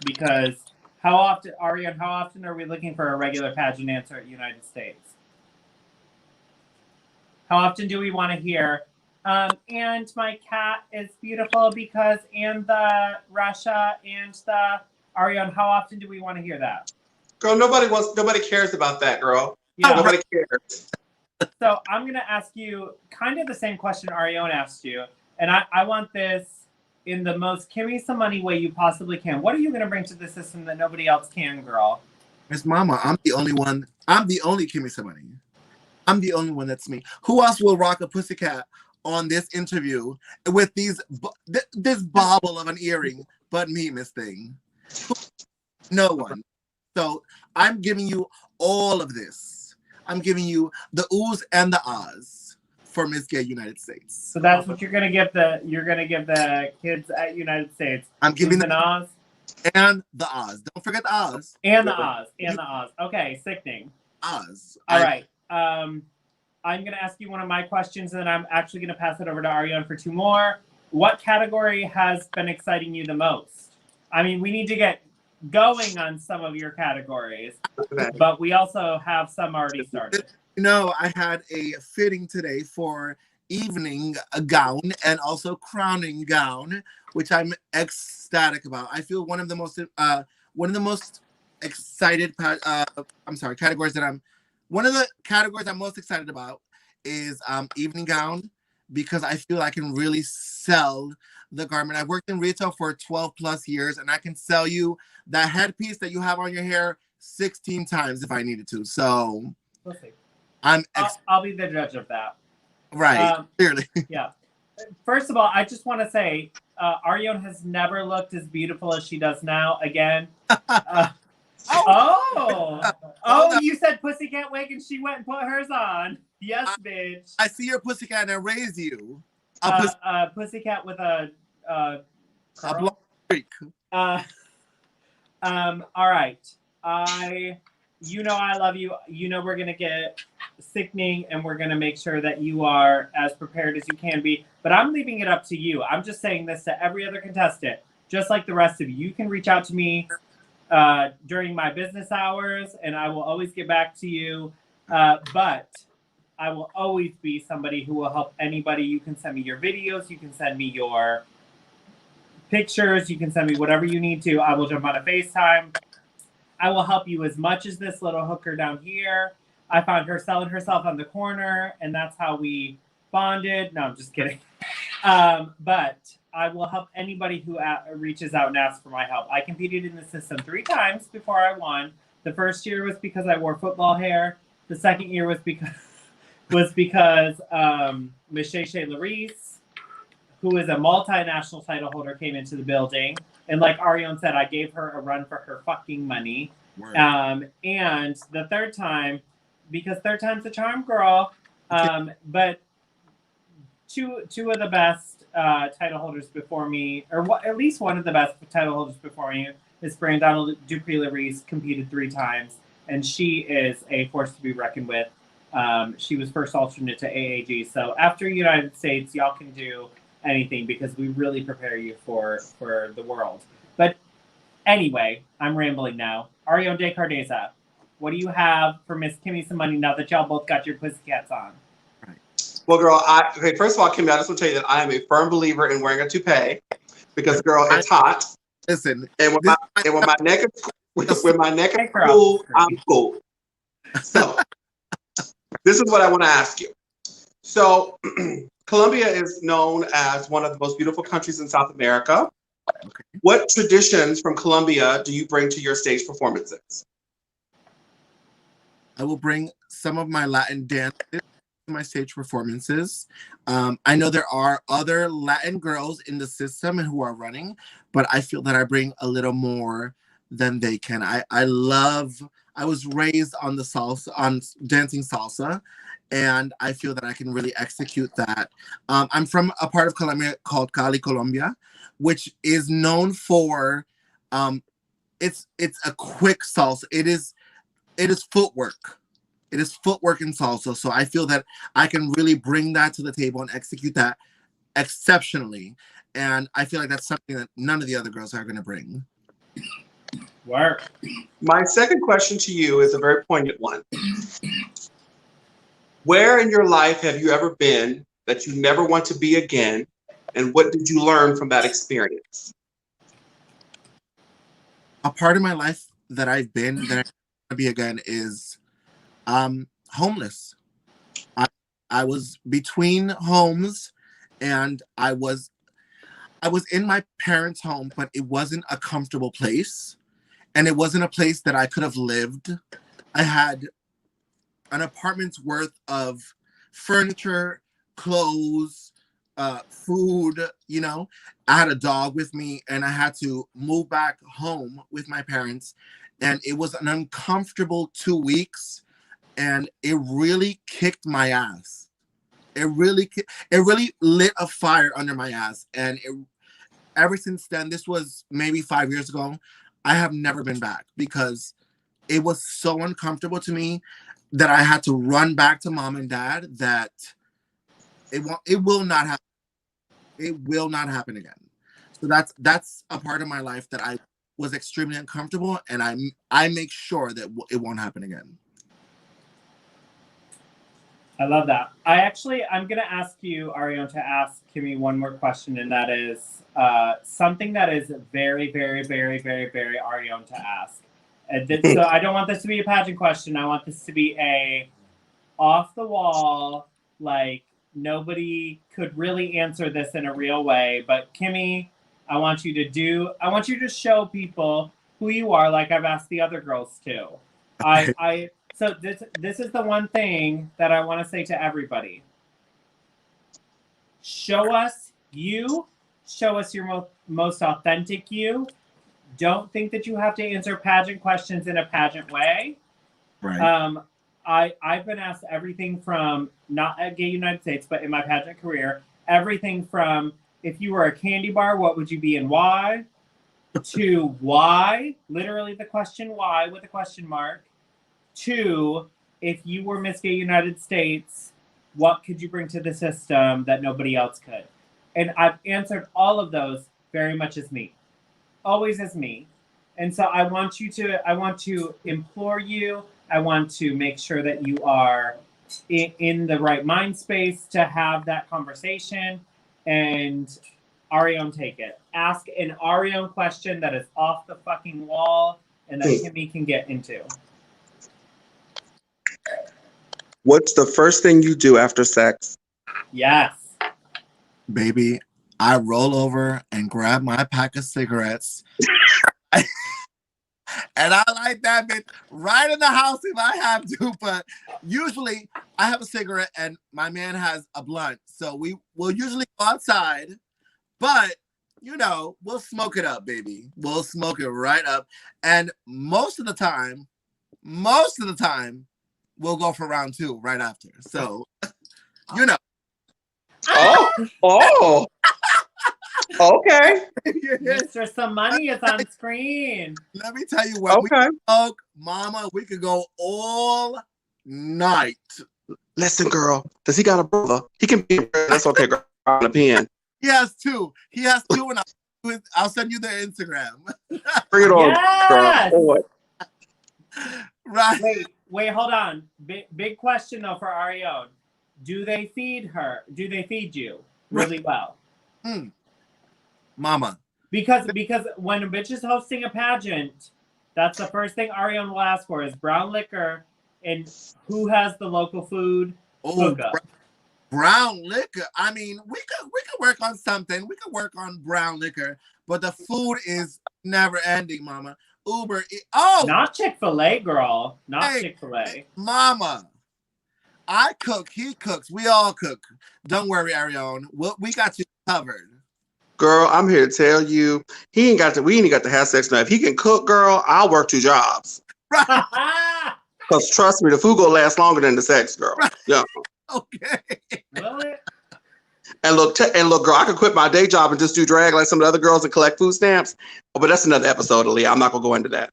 because how often are we looking for a regular pageant answer at United States? How often do we want to hear, and my cat is beautiful because, and the Russia, and the Arione, how often do we want to hear that? Girl, nobody cares about that, girl. Yeah. Nobody cares. So I'm going to ask you kind of the same question Arione asked you. And I want this in the most Kimmy Sumony way you possibly can. What are you going to bring to the system that nobody else can, girl? Miss Mama, I'm the only one. I'm the only Kimmy Sumony. I'm the only one that's me. Who else will rock a pussycat on this interview with this bauble of an earring but me, Miss Thing? No one. So I'm giving you all of this. I'm giving you the oohs and the ahs for Miss Gay United States. So that's what you're gonna give the kids at United States. I'm giving the ahs. And the Oz. Don't forget the Oz. And the Oz. Okay, sickening. Oz. All right. I'm going to ask you one of my questions, and then I'm actually going to pass it over to Arione for two more. What category has been exciting you the most? I mean, we need to get going on some of your categories, but we also have some already started. You know, I had a fitting today for evening gown and also crowning gown, which I'm ecstatic about. I feel one of the most excited categories that one of the categories I'm most excited about is evening gown, because I feel I can really sell the garment. I've worked in retail for 12 plus years, and I can sell you that headpiece that you have on your hair 16 times if I needed to. So we'll see. I'll be the judge of that. Right, clearly. Yeah. First of all, I just want to say, Arione has never looked as beautiful as she does now. Again. You said pussycat wig and she went and put hers on. Yes, bitch. I see your pussycat and I raise you. Pussycat with a blonde streak. All right. You know I love you. You know we're gonna get sickening, and we're gonna make sure that you are as prepared as you can be. But I'm leaving it up to you. I'm just saying this to every other contestant, just like the rest of you. You can reach out to me during my business hours, and I will always get back to you. But I will always be somebody who will help anybody. You can send me your videos. You can send me your pictures. You can send me whatever you need to. I will jump on a FaceTime. I will help you as much as this little hooker down here. I found her selling herself on the corner, and that's how we bonded. No, I'm just kidding. But I will help anybody who reaches out and asks for my help. I competed in the system 3 times before I won. The first year was because I wore football hair. The second year was because Miss Shay Larice, who is a multinational title holder, came into the building. And like Arione said, I gave her a run for her fucking money. And the third time, because third time's the charm, girl. But two of the best title holders before me, or at least one of the best title holders before me, is Brandon Dupree Larice, competed 3 times. And she is a force to be reckoned with. She was first alternate to AAG. So after United States, y'all can do anything, because we really prepare you for the world. But anyway, I'm rambling now. Arione DeCardeza, what do you have for Miss Kimmy Sumony now that y'all both got your pussycats on? Right. Well, girl, first of all, Kimmy, I just want to tell you that I am a firm believer in wearing a toupee, because, girl, it's hot. Listen, and when my neck is cool, I'm cool. So this is what I want to ask you. So Colombia is known as one of the most beautiful countries in South America. Okay. What traditions from Colombia do you bring to your stage performances? I will bring some of my Latin dances to my stage performances. I know there are other Latin girls in the system who are running, but I feel that I bring a little more than they can. I was raised on dancing salsa, and I feel that I can really execute that. I'm from a part of Colombia called Cali, Colombia, which is known for it's a quick salsa. It is footwork. It is footwork and salsa. So I feel that I can really bring that to the table and execute that exceptionally. And I feel like that's something that none of the other girls are going to bring. Work. My second question to you is a very poignant one. Where in your life have you ever been that you never want to be again? And what did you learn from that experience? A part of my life that I've been that I want to be again is homeless. I was between homes, and I was in my parents' home, but it wasn't a comfortable place. And it wasn't a place that I could have lived. I had an apartment's worth of furniture, clothes, food, you know. I had a dog with me, and I had to move back home with my parents. And it was an uncomfortable 2 weeks, and it really kicked my ass. It really lit a fire under my ass. And ever since then, this was maybe 5 years ago, I have never been back because it was so uncomfortable to me that I had to run back to mom and dad that it will not happen. It will not happen again. So that's a part of my life that I was extremely uncomfortable, and I make sure that it won't happen again. I love that. I'm going to ask you, Arione, to ask Kimmy one more question, and that is something that is very, very, very, very, very Arione to ask. So I don't want this to be a pageant question. I want this to be a off the wall, like nobody could really answer this in a real way. But Kimmy, I want you to show people who you are, like I've asked the other girls too. So this is the one thing that I want to say to everybody. Show us you. Show us your most authentic you. Don't think that you have to answer pageant questions in a pageant way. Right. I've been asked everything from, not at Gay United States, but in my pageant career, everything from, if you were a candy bar, what would you be and why? To why, literally the question why with a question mark. To, if you were Miss Gay United States, what could you bring to the system that nobody else could? And I've answered all of those very much as me. Always as me. And so I want to implore you, I want to make sure that you are in the right mind space to have that conversation. And Arione, take it. Ask an Arione question that is off the fucking wall and that Kimmy can get into. What's the first thing you do after sex? Yes. Baby, I roll over and grab my pack of cigarettes. And I light that bitch right in the house if I have to. But usually I have a cigarette and my man has a blunt. So we will usually go outside. But, you know, we'll smoke it up, baby. We'll smoke it right up. And most of the time, we'll go for round 2 right after. So, you know. Oh. Okay. Mr. Sumony is on screen. Let me tell you what. Okay. Mama, we could go all night. Listen, girl. Does he got a brother? He can be a brother. That's okay, girl. On a pen. He has 2. And I'll send you their Instagram. Bring it on, Yes! girl. Right. Wait, hold on. Big question though for Arione. Do they feed her? Do they feed you really well? Mama. Because when a bitch is hosting a pageant, that's the first thing Arione will ask for is brown liquor and who has the local food. Brown liquor. I mean, we could work on something. We could work on brown liquor, but the food is never ending, Mama. Not Chick-fil-A, girl. Not Chick-fil-A. Mama. I cook, he cooks, we all cook. Don't worry, Arione. We got you covered. Girl, I'm here to tell you, we ain't got to have sex now. If he can cook, girl, I'll work 2 jobs. Because trust me, the food gonna last longer than the sex, girl. Right. Yeah. Okay. Will it? And look, girl, I could quit my day job and just do drag like some of the other girls and collect food stamps. Oh, but that's another episode, Aaliyah. I'm not gonna go into that.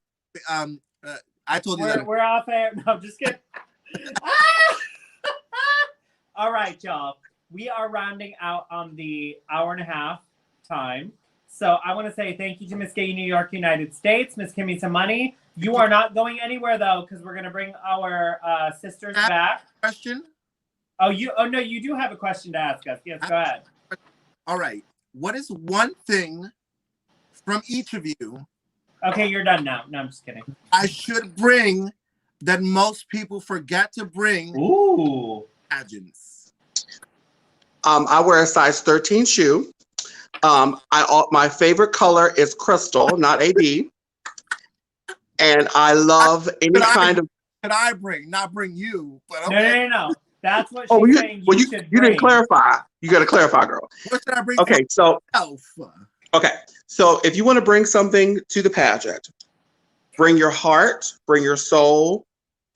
I told you that we're off air. No, I'm just kidding. All right, y'all. We are rounding out on the hour and a half time. So I want to say thank you to Miss Gay New York, United States, Miss Kimmy Sumony. You are not going anywhere though, because we're gonna bring our sisters back. Question? Oh, no, you do have a question to ask us. Yes, go ahead. All right. What is one thing from each of you? Okay, you're done now. No, I'm just kidding. I should bring that most people forget to bring. Ooh. Pageants. I wear a size 13 shoe. My favorite color is crystal, not AB. And I love any kind of. That I bring, not bring you. But okay. No. That's what she's saying. You should bring. Didn't clarify. You got to clarify, girl. What should I bring? Okay, so if you want to bring something to the pageant, bring your heart, bring your soul,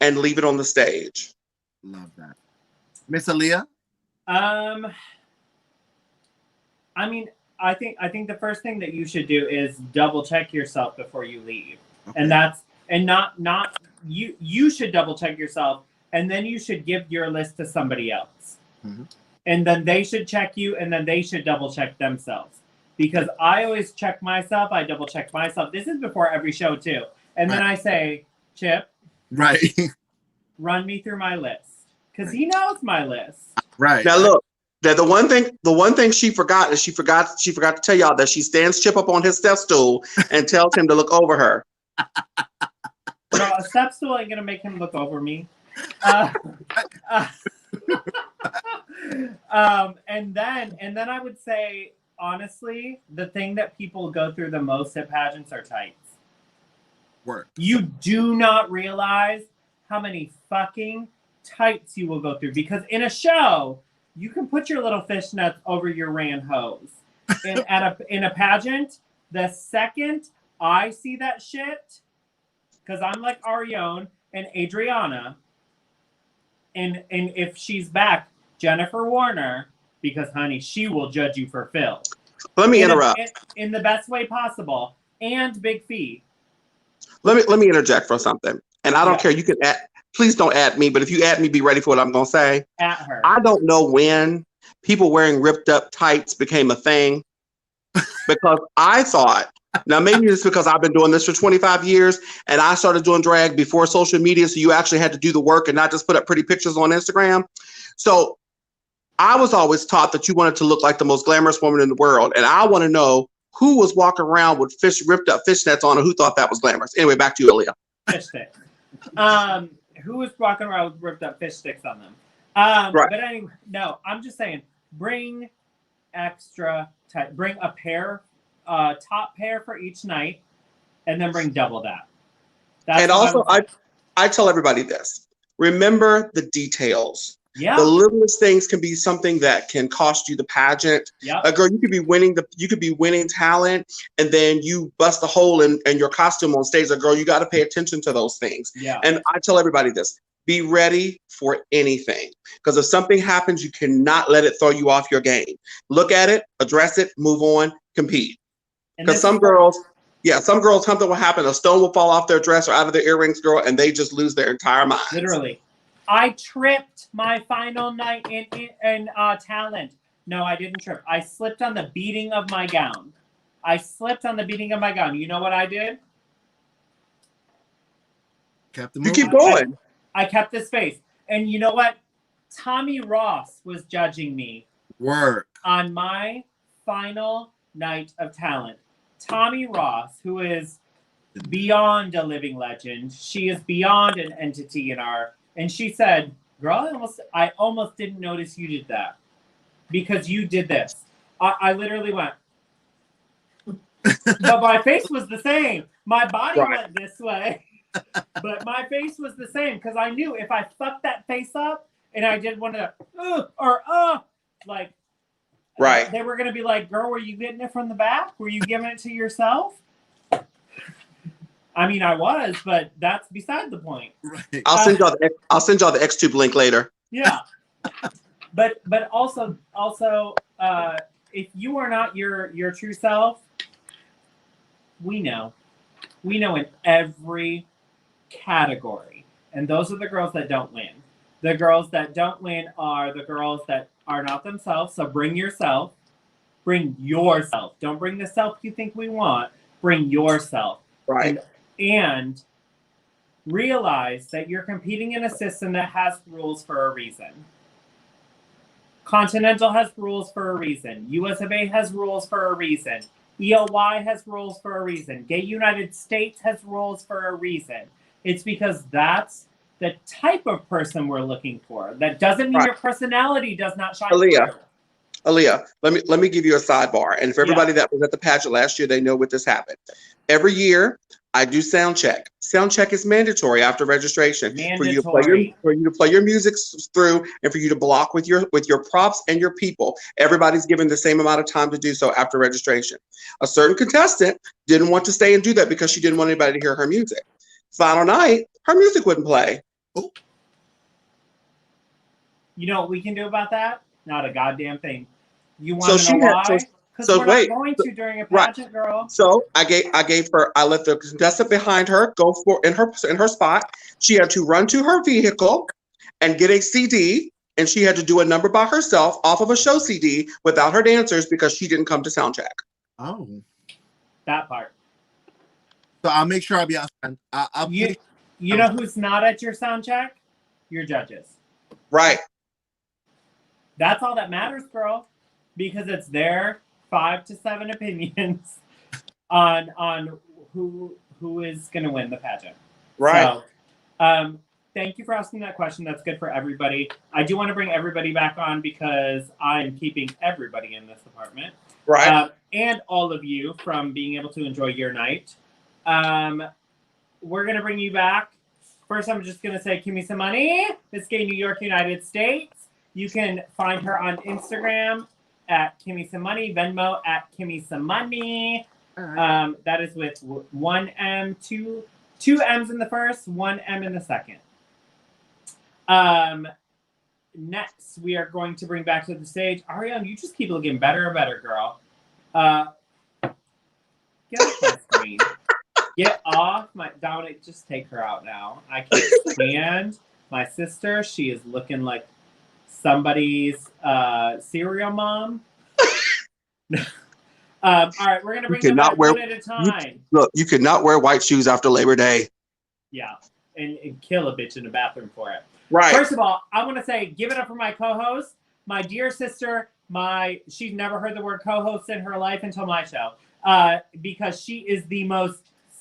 and leave it on the stage. Love that, Miss Aaliyah. I mean, I think the first thing that you should do is double check yourself before you leave. Okay. And that's not you should double check yourself, and then you should give your list to somebody else. Mm-hmm. And then they should check you, and then they should double check themselves. Because I always check myself, I double check myself. This is before every show too. And then I say, Chip, Right. run me through my list. Because he knows my list. Right. Now look, the one thing she forgot is she forgot to tell y'all that she stands Chip up on his step stool and tells him to look over her. No, a step stool ain't gonna make him look over me. And then I would say, honestly, the thing that people go through the most at pageants are tights. Work. You do not realize how many fucking tights you will go through, because in a show you can put your little fishnets over your ran hose. In a pageant, the second I see that shit, because I'm like Arione and Adriana, and if she's back, Jennifer Warner, because honey, she will judge you for Phil. Let me interrupt. In the best way possible, and Big Fee. Let me interject for something. And I don't care. You can add, please don't add me, but if you add me, be ready for what I'm gonna say. At her. I don't know when people wearing ripped up tights became a thing, because I thought, now maybe it's because I've been doing this for 25 years and I started doing drag before social media, so you actually had to do the work and not just put up pretty pictures on Instagram. So I was always taught that you wanted to look like the most glamorous woman in the world, and I want to know who was walking around with ripped up fishnets on, and who thought that was glamorous. Anyway, back to you, Aaliyah. Fish sticks. Who was walking around with ripped up fish sticks on them? Right. But anyway, no, I'm just saying, bring extra tight. Bring a pair, top pair for each night, and then bring double that. And also, I tell everybody this: remember the details. Yeah. The littlest things can be something that can cost you the pageant. Yeah. Girl, you could be winning talent, and then you bust a hole in your costume on stage. Girl, you got to pay attention to those things. Yeah. And I tell everybody this: be ready for anything, because if something happens, you cannot let it throw you off your game. Look at it, address it, move on, compete. Because some girls, something will happen. A stone will fall off their dress or out of their earrings, girl, and they just lose their entire mind. Literally. I tripped my final night in talent. No, I didn't trip. I slipped on the beading of my gown. You know what I did? You keep going. I kept this face. And you know what? Tommy Ross was judging me. Work. On my final night of talent. Tommy Ross, who is beyond a living legend. She is beyond an entity in our... And she said, girl, I almost didn't notice you did that, because you did this. I literally went, but my face was the same. My body went this way, but my face was the same, because I knew if I fucked that face up and I did one of the, like, right, they were going to be like, girl, were you getting it from the back? Were you giving it to yourself? I mean, I was, but that's beside the point. Right. I'll send y'all the Xtube link later. Yeah, but also, if you are not your true self, we know in every category, and those are the girls that don't win. The girls that don't win are the girls that are not themselves. So bring yourself. Bring yourself. Don't bring the self you think we want. Bring yourself. Right. And realize that you're competing in a system that has rules for a reason. Continental has rules for a reason. US of A has rules for a reason. EOY has rules for a reason. Gay United States has rules for a reason. It's because that's the type of person we're looking for. That doesn't mean your personality does not shine through. Aaliyah, let me give you a sidebar. And for everybody that was at the pageant last year, they know what this happened. Every year, I do sound check. Sound check is mandatory after registration. For you to play your music through, and for you to block with your props and your people. Everybody's given the same amount of time to do so after registration. A certain contestant didn't want to stay and do that because she didn't want anybody to hear her music. Final night, her music wouldn't play. Oh. You know what we can do about that? Not a goddamn thing. You want to know why? Because So we're wait, not going to during a right. pageant, girl. So I let the contestant behind her go for in her spot. She had to run to her vehicle and get a CD, and she had to do a number by herself off of a show CD without her dancers because she didn't come to sound check. Oh. That part. So I'll make sure I'll be on. You know who's not at your sound check? Your judges. Right. That's all that matters, girl. Because it's their 5 to 7 opinions on who is going to win the pageant. Right. So, thank you for asking that question. That's good for everybody. I do want to bring everybody back on because I'm keeping everybody in this apartment. Right. And all of you from being able to enjoy your night. We're going to bring you back. First, I'm just going to say Kimmy Sumony, Miss Gay New York, United States. You can find her on Instagram at Kimmy Sumony, Venmo at Kimmy Sumony. That is with 1 M, two M's in the first, 1 M in the second. Next, we are going to bring back to the stage Arione. You just keep looking better and better, girl. Get off my screen. Get off my Dominic. Just take her out now. I can't stand my sister. She is looking like somebody's cereal mom. All right, we're gonna bring them back one at a time. Look, you cannot wear white shoes after Labor Day. Yeah, and kill a bitch in the bathroom for it. Right. First of all, I want to say, give it up for my co-host, my dear sister. She's never heard the word co-host in her life until my show, because she is the most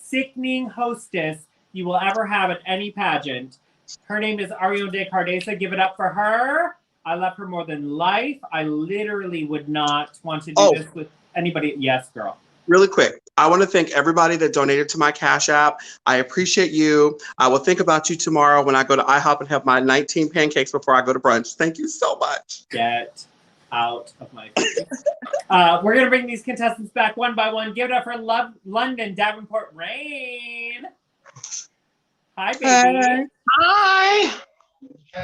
sickening hostess you will ever have at any pageant. Her name is Arione DeCardeza. Give it up for her. I love her more than life. I literally would not want to do this with anybody. Yes, girl. Really quick, I want to thank everybody that donated to my Cash App. I appreciate you. I will think about you tomorrow when I go to IHOP and have my 19 pancakes before I go to brunch. Thank you so much. Get out of my face. We're going to bring these contestants back one by one. Give it up for Londenn Davenport Raine. Hi, baby. Hey. Hi.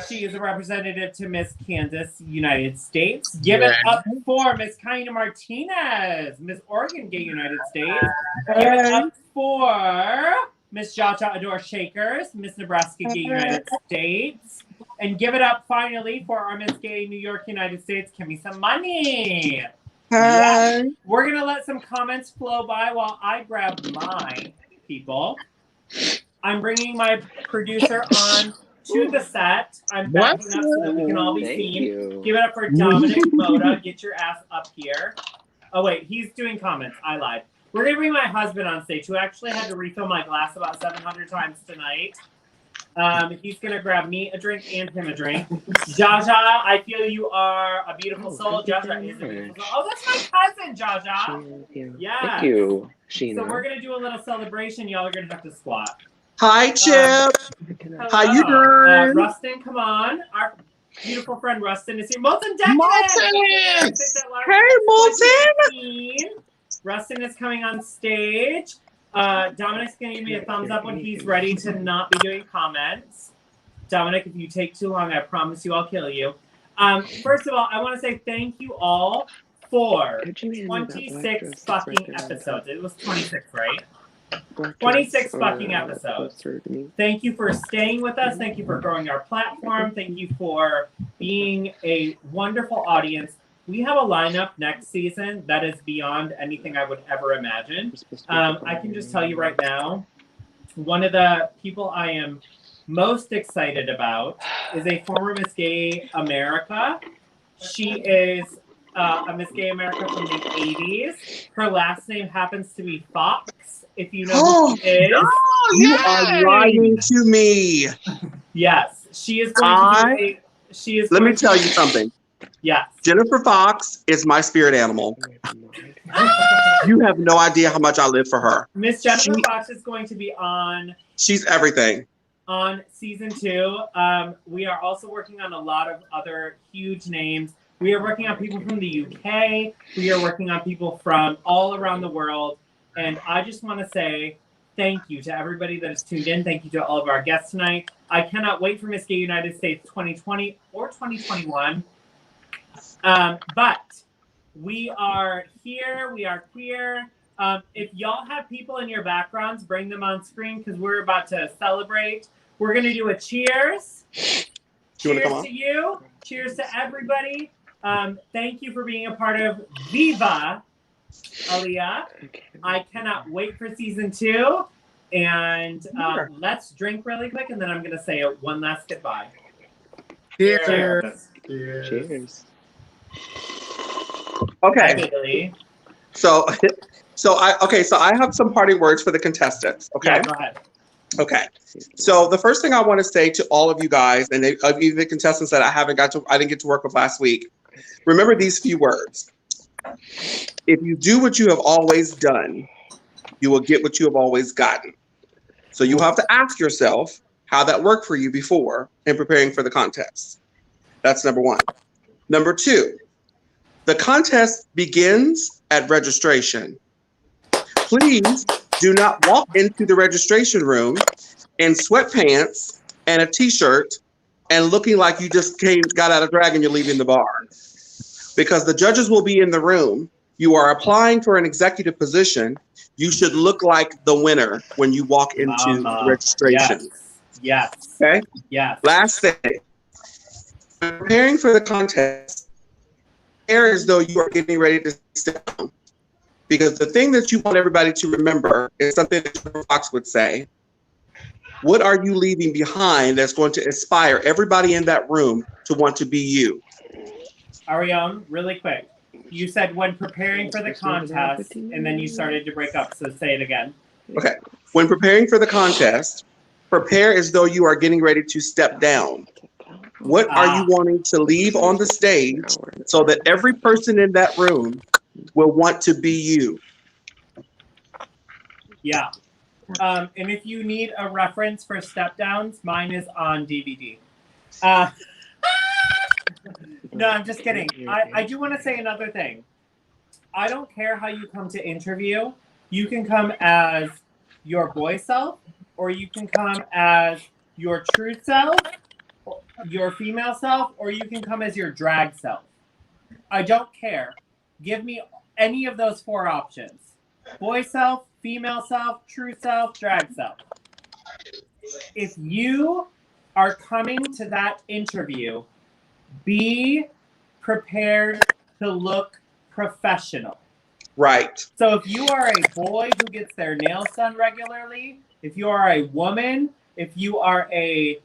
She is a representative to Miss Kansas, United States. Give it up for Miss Kaina Martinez, Miss Oregon Gay United States. Give it up for Miss JaJa Adore Shakers, Miss Nebraska Gay United States. And give it up finally for our Miss Gay New York United States, Kimmy Sumony. Yeah. We're going to let some comments flow by while I grab my people. I'm bringing my producer on to the set. I'm backing up so that we can all be seen. Give it up for Dominic Moda. Get your ass up here. Oh, wait. He's doing comments. I lied. We're going to bring my husband on stage, who actually had to refill my glass about 700 times tonight. He's going to grab me a drink and him a drink. JaJa, I feel you are a beautiful soul. JaJa is a beautiful soul. Oh, that's my cousin, JaJa. Yeah. Thank you, Sheena. So we're going to do a little celebration. Y'all are going to have to squat. Hi, Chip. How you doing? Rustin, come on. Our beautiful friend Rustin is here. Molten Decadence! Molten! Hey, Molten! Rustin is coming on stage. Dominic's going to give me a thumbs up when he's ready to not be doing comments. Dominic, if you take too long, I promise you I'll kill you. First of all, I want to say thank you all for 26 fucking episodes. It was 26, right? 26 fucking episodes. Thank you for staying with us. Thank you for growing our platform. Thank you for being a wonderful audience. We have a lineup next season that is beyond anything I would ever imagine. I can just tell you right now, one of the people I am most excited about is a former Miss Gay America. She is a Miss Gay America from the 80s. Her last name happens to be Fox, if you know who she is. Oh, you are lying to me. Yes, she is going to be Let me tell you something. Yes. Jennifer Fox is my spirit animal. You have no idea how much I live for her. Miss Jennifer Fox is going to be on. She's everything. On season 2. We are also working on a lot of other huge names. We are working on people from the UK. We are working on people from all around the world. And I just want to say thank you to everybody that has tuned in. Thank you to all of our guests tonight. I cannot wait for Miss Gay United States 2020 or 2021. But We are here. We are queer. If y'all have people in your backgrounds, bring them on screen because we're about to celebrate. We're going to do a cheers. Cheers to you. Cheers to everybody. Thank you for being a part of Viva Aaliyah. I cannot wait for season 2. And let's drink really quick, and then I'm going to say one last goodbye. Cheers. Cheers. Okay. So I have some parting words for the contestants. Okay. Yeah, go ahead. Okay. So the first thing I want to say to all of you guys, and even the contestants that I didn't get to work with last week, remember these few words. If you do what you have always done, you will get what you have always gotten. So you have to ask yourself how that worked for you before in preparing for the contest. That's number 1. Number 2, the contest begins at registration. Please do not walk into the registration room in sweatpants and a t-shirt and looking like you just got out of drag and you're leaving the bar. Because the judges will be in the room. You are applying for an executive position. You should look like the winner when you walk into the registration. Yes. Okay? Yes. Last thing. Preparing for the contest, prepare as though you are getting ready to sit down. Because the thing that you want everybody to remember is something that Fox would say. What are you leaving behind that's going to inspire everybody in that room to want to be you? Arione, really quick. You said when preparing for the contest, and then you started to break up, so say it again. Okay. When preparing for the contest, prepare as though you are getting ready to step down. What are you wanting to leave on the stage so that every person in that room will want to be you? Yeah. And if you need a reference for step downs, mine is on DVD. No, I'm just kidding. I do want to say another thing. I don't care how you come to interview. You can come as your boy self, or you can come as your true self, your female self, or you can come as your drag self. I don't care. Give me any of those 4 options. Boy self, female self, true self, drag self. If you are coming to that interview, be prepared to look professional. Right. So if you are a boy who gets their nails done regularly, if you are a woman, if you are a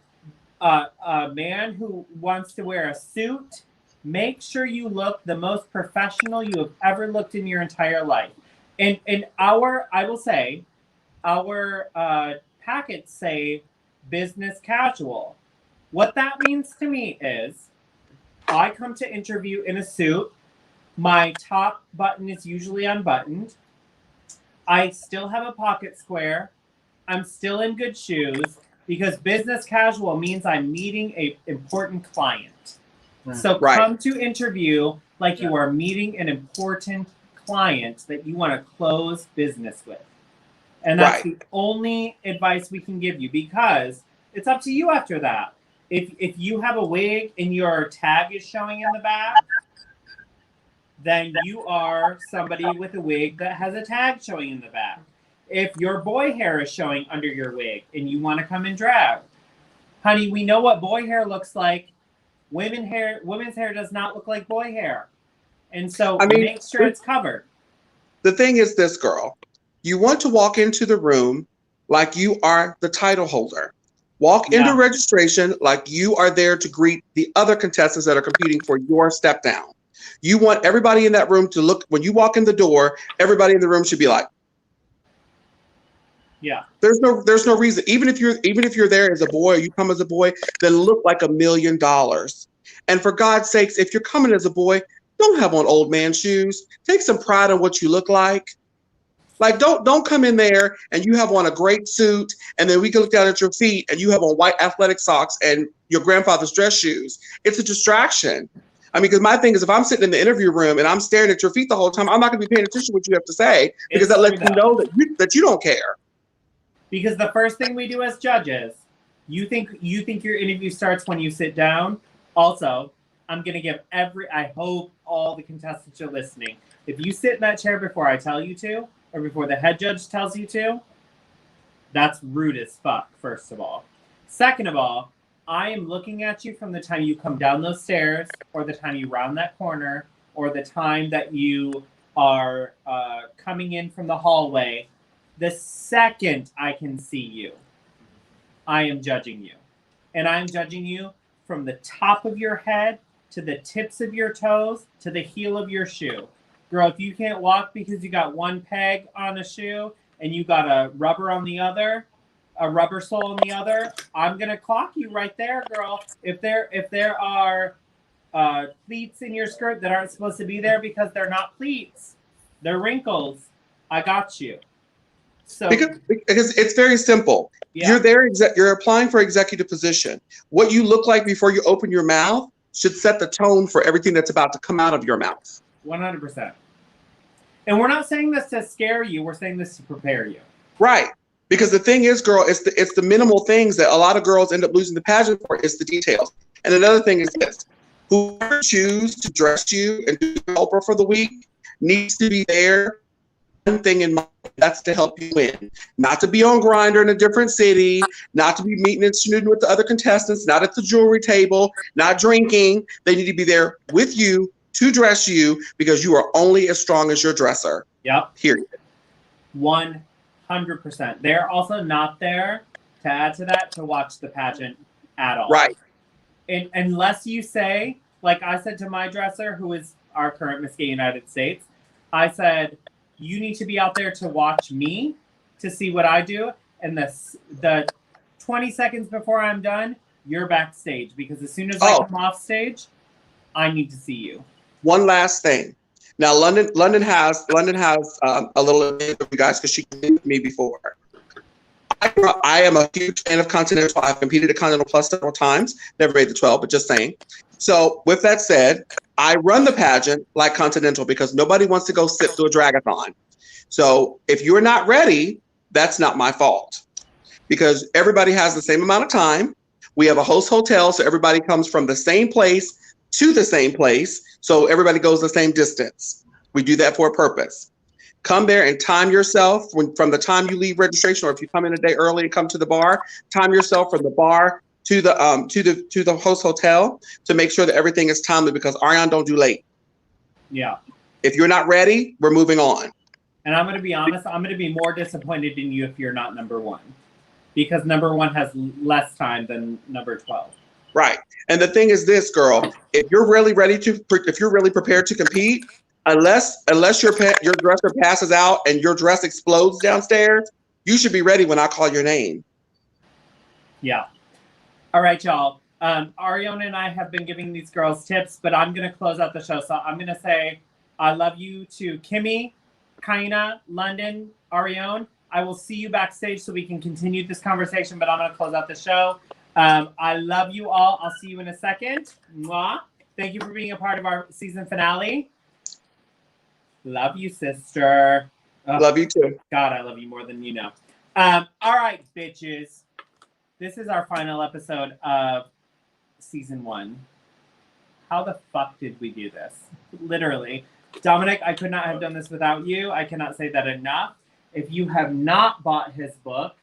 man who wants to wear a suit, make sure you look the most professional you have ever looked in your entire life. And I will say, our packets say business casual. What that means to me is I come to interview in a suit. My top button is usually unbuttoned. I still have a pocket square. I'm still in good shoes because business casual means I'm meeting an important client. So come to interview like you are meeting an important client that you want to close business with. And that's the only advice we can give you, because it's up to you after that. If you have a wig and your tag is showing in the back, then you are somebody with a wig that has a tag showing in the back. If your boy hair is showing under your wig and you want to come in drag, honey, we know what boy hair looks like. Women's hair does not look like boy hair. And so make sure it's covered. The thing is this, girl. You want to walk into the room like you are the title holder. Walk into registration like you are there to greet the other contestants that are competing for your step down. You want everybody in that room to look, when you walk in the door, everybody in the room should be like, yeah. There's no reason. Even if you're there as a boy, or you come as a boy, then look like $1 million. And for God's sakes, if you're coming as a boy, don't have on old man shoes. Take some pride in what you look like. Like don't come in there and you have on a great suit and then we can look down at your feet and you have on white athletic socks and your grandfather's dress shoes. It's a distraction. I mean, because my thing is, if I'm sitting in the interview rom and I'm staring at your feet the whole time, I'm not going to be paying attention to what you have to say, because that lets you know that you don't care. Because the first thing we do as judges, you think your interview starts when you sit down. Also, I'm going to give I hope all the contestants are listening. If you sit in that chair before I tell you to, or before the head judge tells you to, that's rude as fuck, first of all. Second of all, I am looking at you from the time you come down those stairs, or the time you round that corner, or the time that you are coming in from the hallway. The second I can see you, I am judging you. And I am judging you from the top of your head to the tips of your toes to the heel of your shoe. Girl, if you can't walk because you got one peg on a shoe and you got a rubber on the other, a rubber sole on the other, I'm gonna clock you right there, girl. If there are pleats in your skirt that aren't supposed to be there because they're not pleats, they're wrinkles, I got you. So because it's very simple. Yeah. You're there. You're applying for executive position. What you look like before you open your mouth should set the tone for everything that's about to come out of your mouth. 100%. And we're not saying this to scare you. We're saying this to prepare you. Right. Because the thing is, girl, it's the minimal things that a lot of girls end up losing the pageant for. It's the details. And another thing is this: whoever chooses to dress you and do the helper for the week needs to be there. One thing in mind, that's to help you win. Not to be on Grindr in a different city, not to be meeting and snooting with the other contestants, not at the jewelry table, not drinking. They need to be there with you to dress you because you are only as strong as your dresser. Yep. Period. 100%. They're also not there, to add to that, to watch the pageant at all. Right. And unless you say, like I said to my dresser, who is our current Miss Gay United States, I said, you need to be out there to watch me, to see what I do. And the 20 seconds before I'm done, you're backstage. Because as soon as I come off stage, I need to see you. One last thing. Now, Londenn has a little advantage of you guys because she competed with me before. I am a huge fan of Continental. I've competed at Continental Plus several times. Never made the 12, but just saying. So with that said, I run the pageant like Continental because nobody wants to go sit through a dragathon. So if you're not ready, that's not my fault because everybody has the same amount of time. We have a host hotel, so everybody comes from the same place to the same place. So everybody goes the same distance. We do that for a purpose. Come there and time yourself from the time you leave registration, or if you come in a day early and come to the bar, time yourself from the bar to the host hotel to make sure that everything is timely because Arione don't do late. Yeah. If you're not ready, we're moving on. And I'm going to be honest, I'm going to be more disappointed in you if you're not number one. Because number one has less time than number 12. Right. And the thing is this, girl, if you're really prepared to compete, unless your dresser passes out and your dress explodes downstairs, you should be ready when I call your name. Yeah. All right, y'all. Arione and I have been giving these girls tips, but I'm going to close out the show. So I'm going to say I love you to Kimmy, Kaina, Londenn, Arione. I will see you backstage so we can continue this conversation, but I'm going to close out the show. I love you all. I'll see you in a second. Mwah. Thank you for being a part of our season finale. Love you, sister. Oh, love you too. God, I love you more than you know. All right, bitches. This is our final episode of season 1. How the fuck did we do this? Literally. Dominic, I could not have done this without you. I cannot say that enough. If you have not bought his book,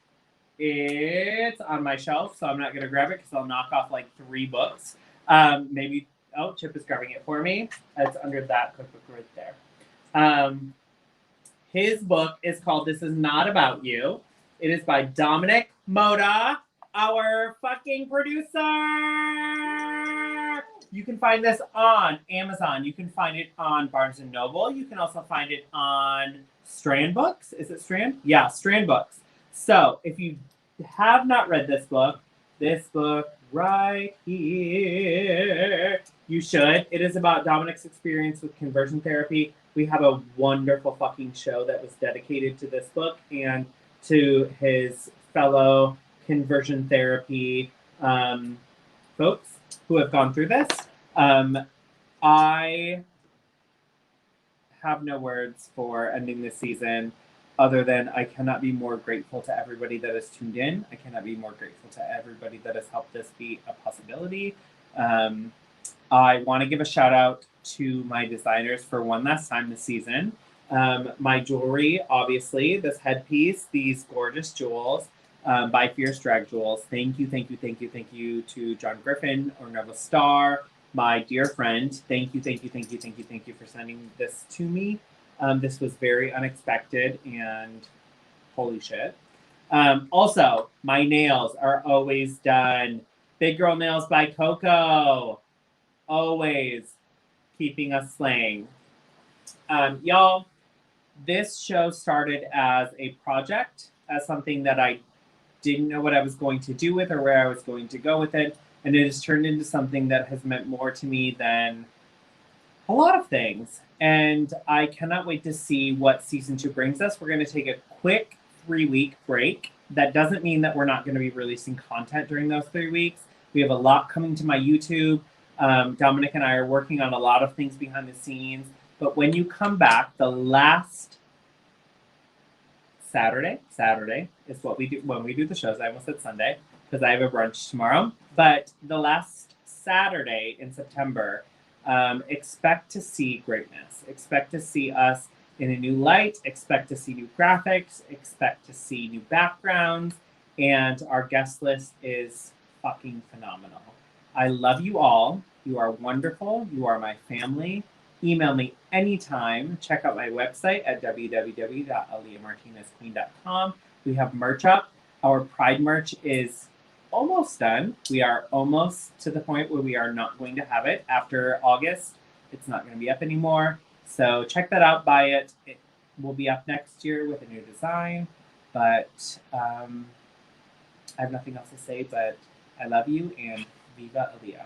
it's on my shelf, so I'm not going to grab it because I'll knock off like 3 books. Maybe, Chip is grabbing it for me. It's under that cookbook right there. His book is called This Is Not About You. It is by Dominic Moda, our fucking producer. You can find this on Amazon. You can find it on Barnes & Noble. You can also find it on Strand Books. Is it Strand? Yeah, Strand Books. So if you have not read this book right here, you should. It is about Dominic's experience with conversion therapy. We have a wonderful fucking show that was dedicated to this book and to his fellow conversion therapy folks who have gone through this. I have no words for ending this season other than I cannot be more grateful to everybody that has tuned in. I cannot be more grateful to everybody that has helped this be a possibility. I want to give a shout out to my designers for one last time this season. My jewelry, obviously, this headpiece, these gorgeous jewels by Fierce Drag Jewels. Thank you, thank you, thank you, thank you to John Griffin or Nova Star, my dear friend. Thank you, thank you, thank you, thank you, thank you for sending this to me. This was very unexpected and holy shit. Also, my nails are always done. Big Girl Nails by Coco. Always keeping us slaying. Y'all, this show started as a project, as something that I didn't know what I was going to do with or where I was going to go with it. And it has turned into something that has meant more to me than a lot of things. And I cannot wait to see what season 2 brings us. We're going to take a quick 3-week break. That doesn't mean that we're not going to be releasing content during those 3 weeks. We have a lot coming to my YouTube. Dominic and I are working on a lot of things behind the scenes. But when you come back, the last Saturday is what we do when we do the shows. I almost said Sunday because I have a brunch tomorrow. But the last Saturday in September, expect to see greatness. Expect to see us in a new light. Expect to see new graphics. Expect to see new backgrounds. And our guest list is fucking phenomenal. I love you all. You are wonderful. You are my family. Email me anytime. Check out my website at www.aaliyahmartinezqueen.com. We have merch up. Our Pride merch is almost done. We are almost to the point where we are not going to have it after August. It's not going to be up anymore. So check that out, buy it. It will be up next year with a new design. But I have nothing else to say, but I love you and Viva Aaliyah.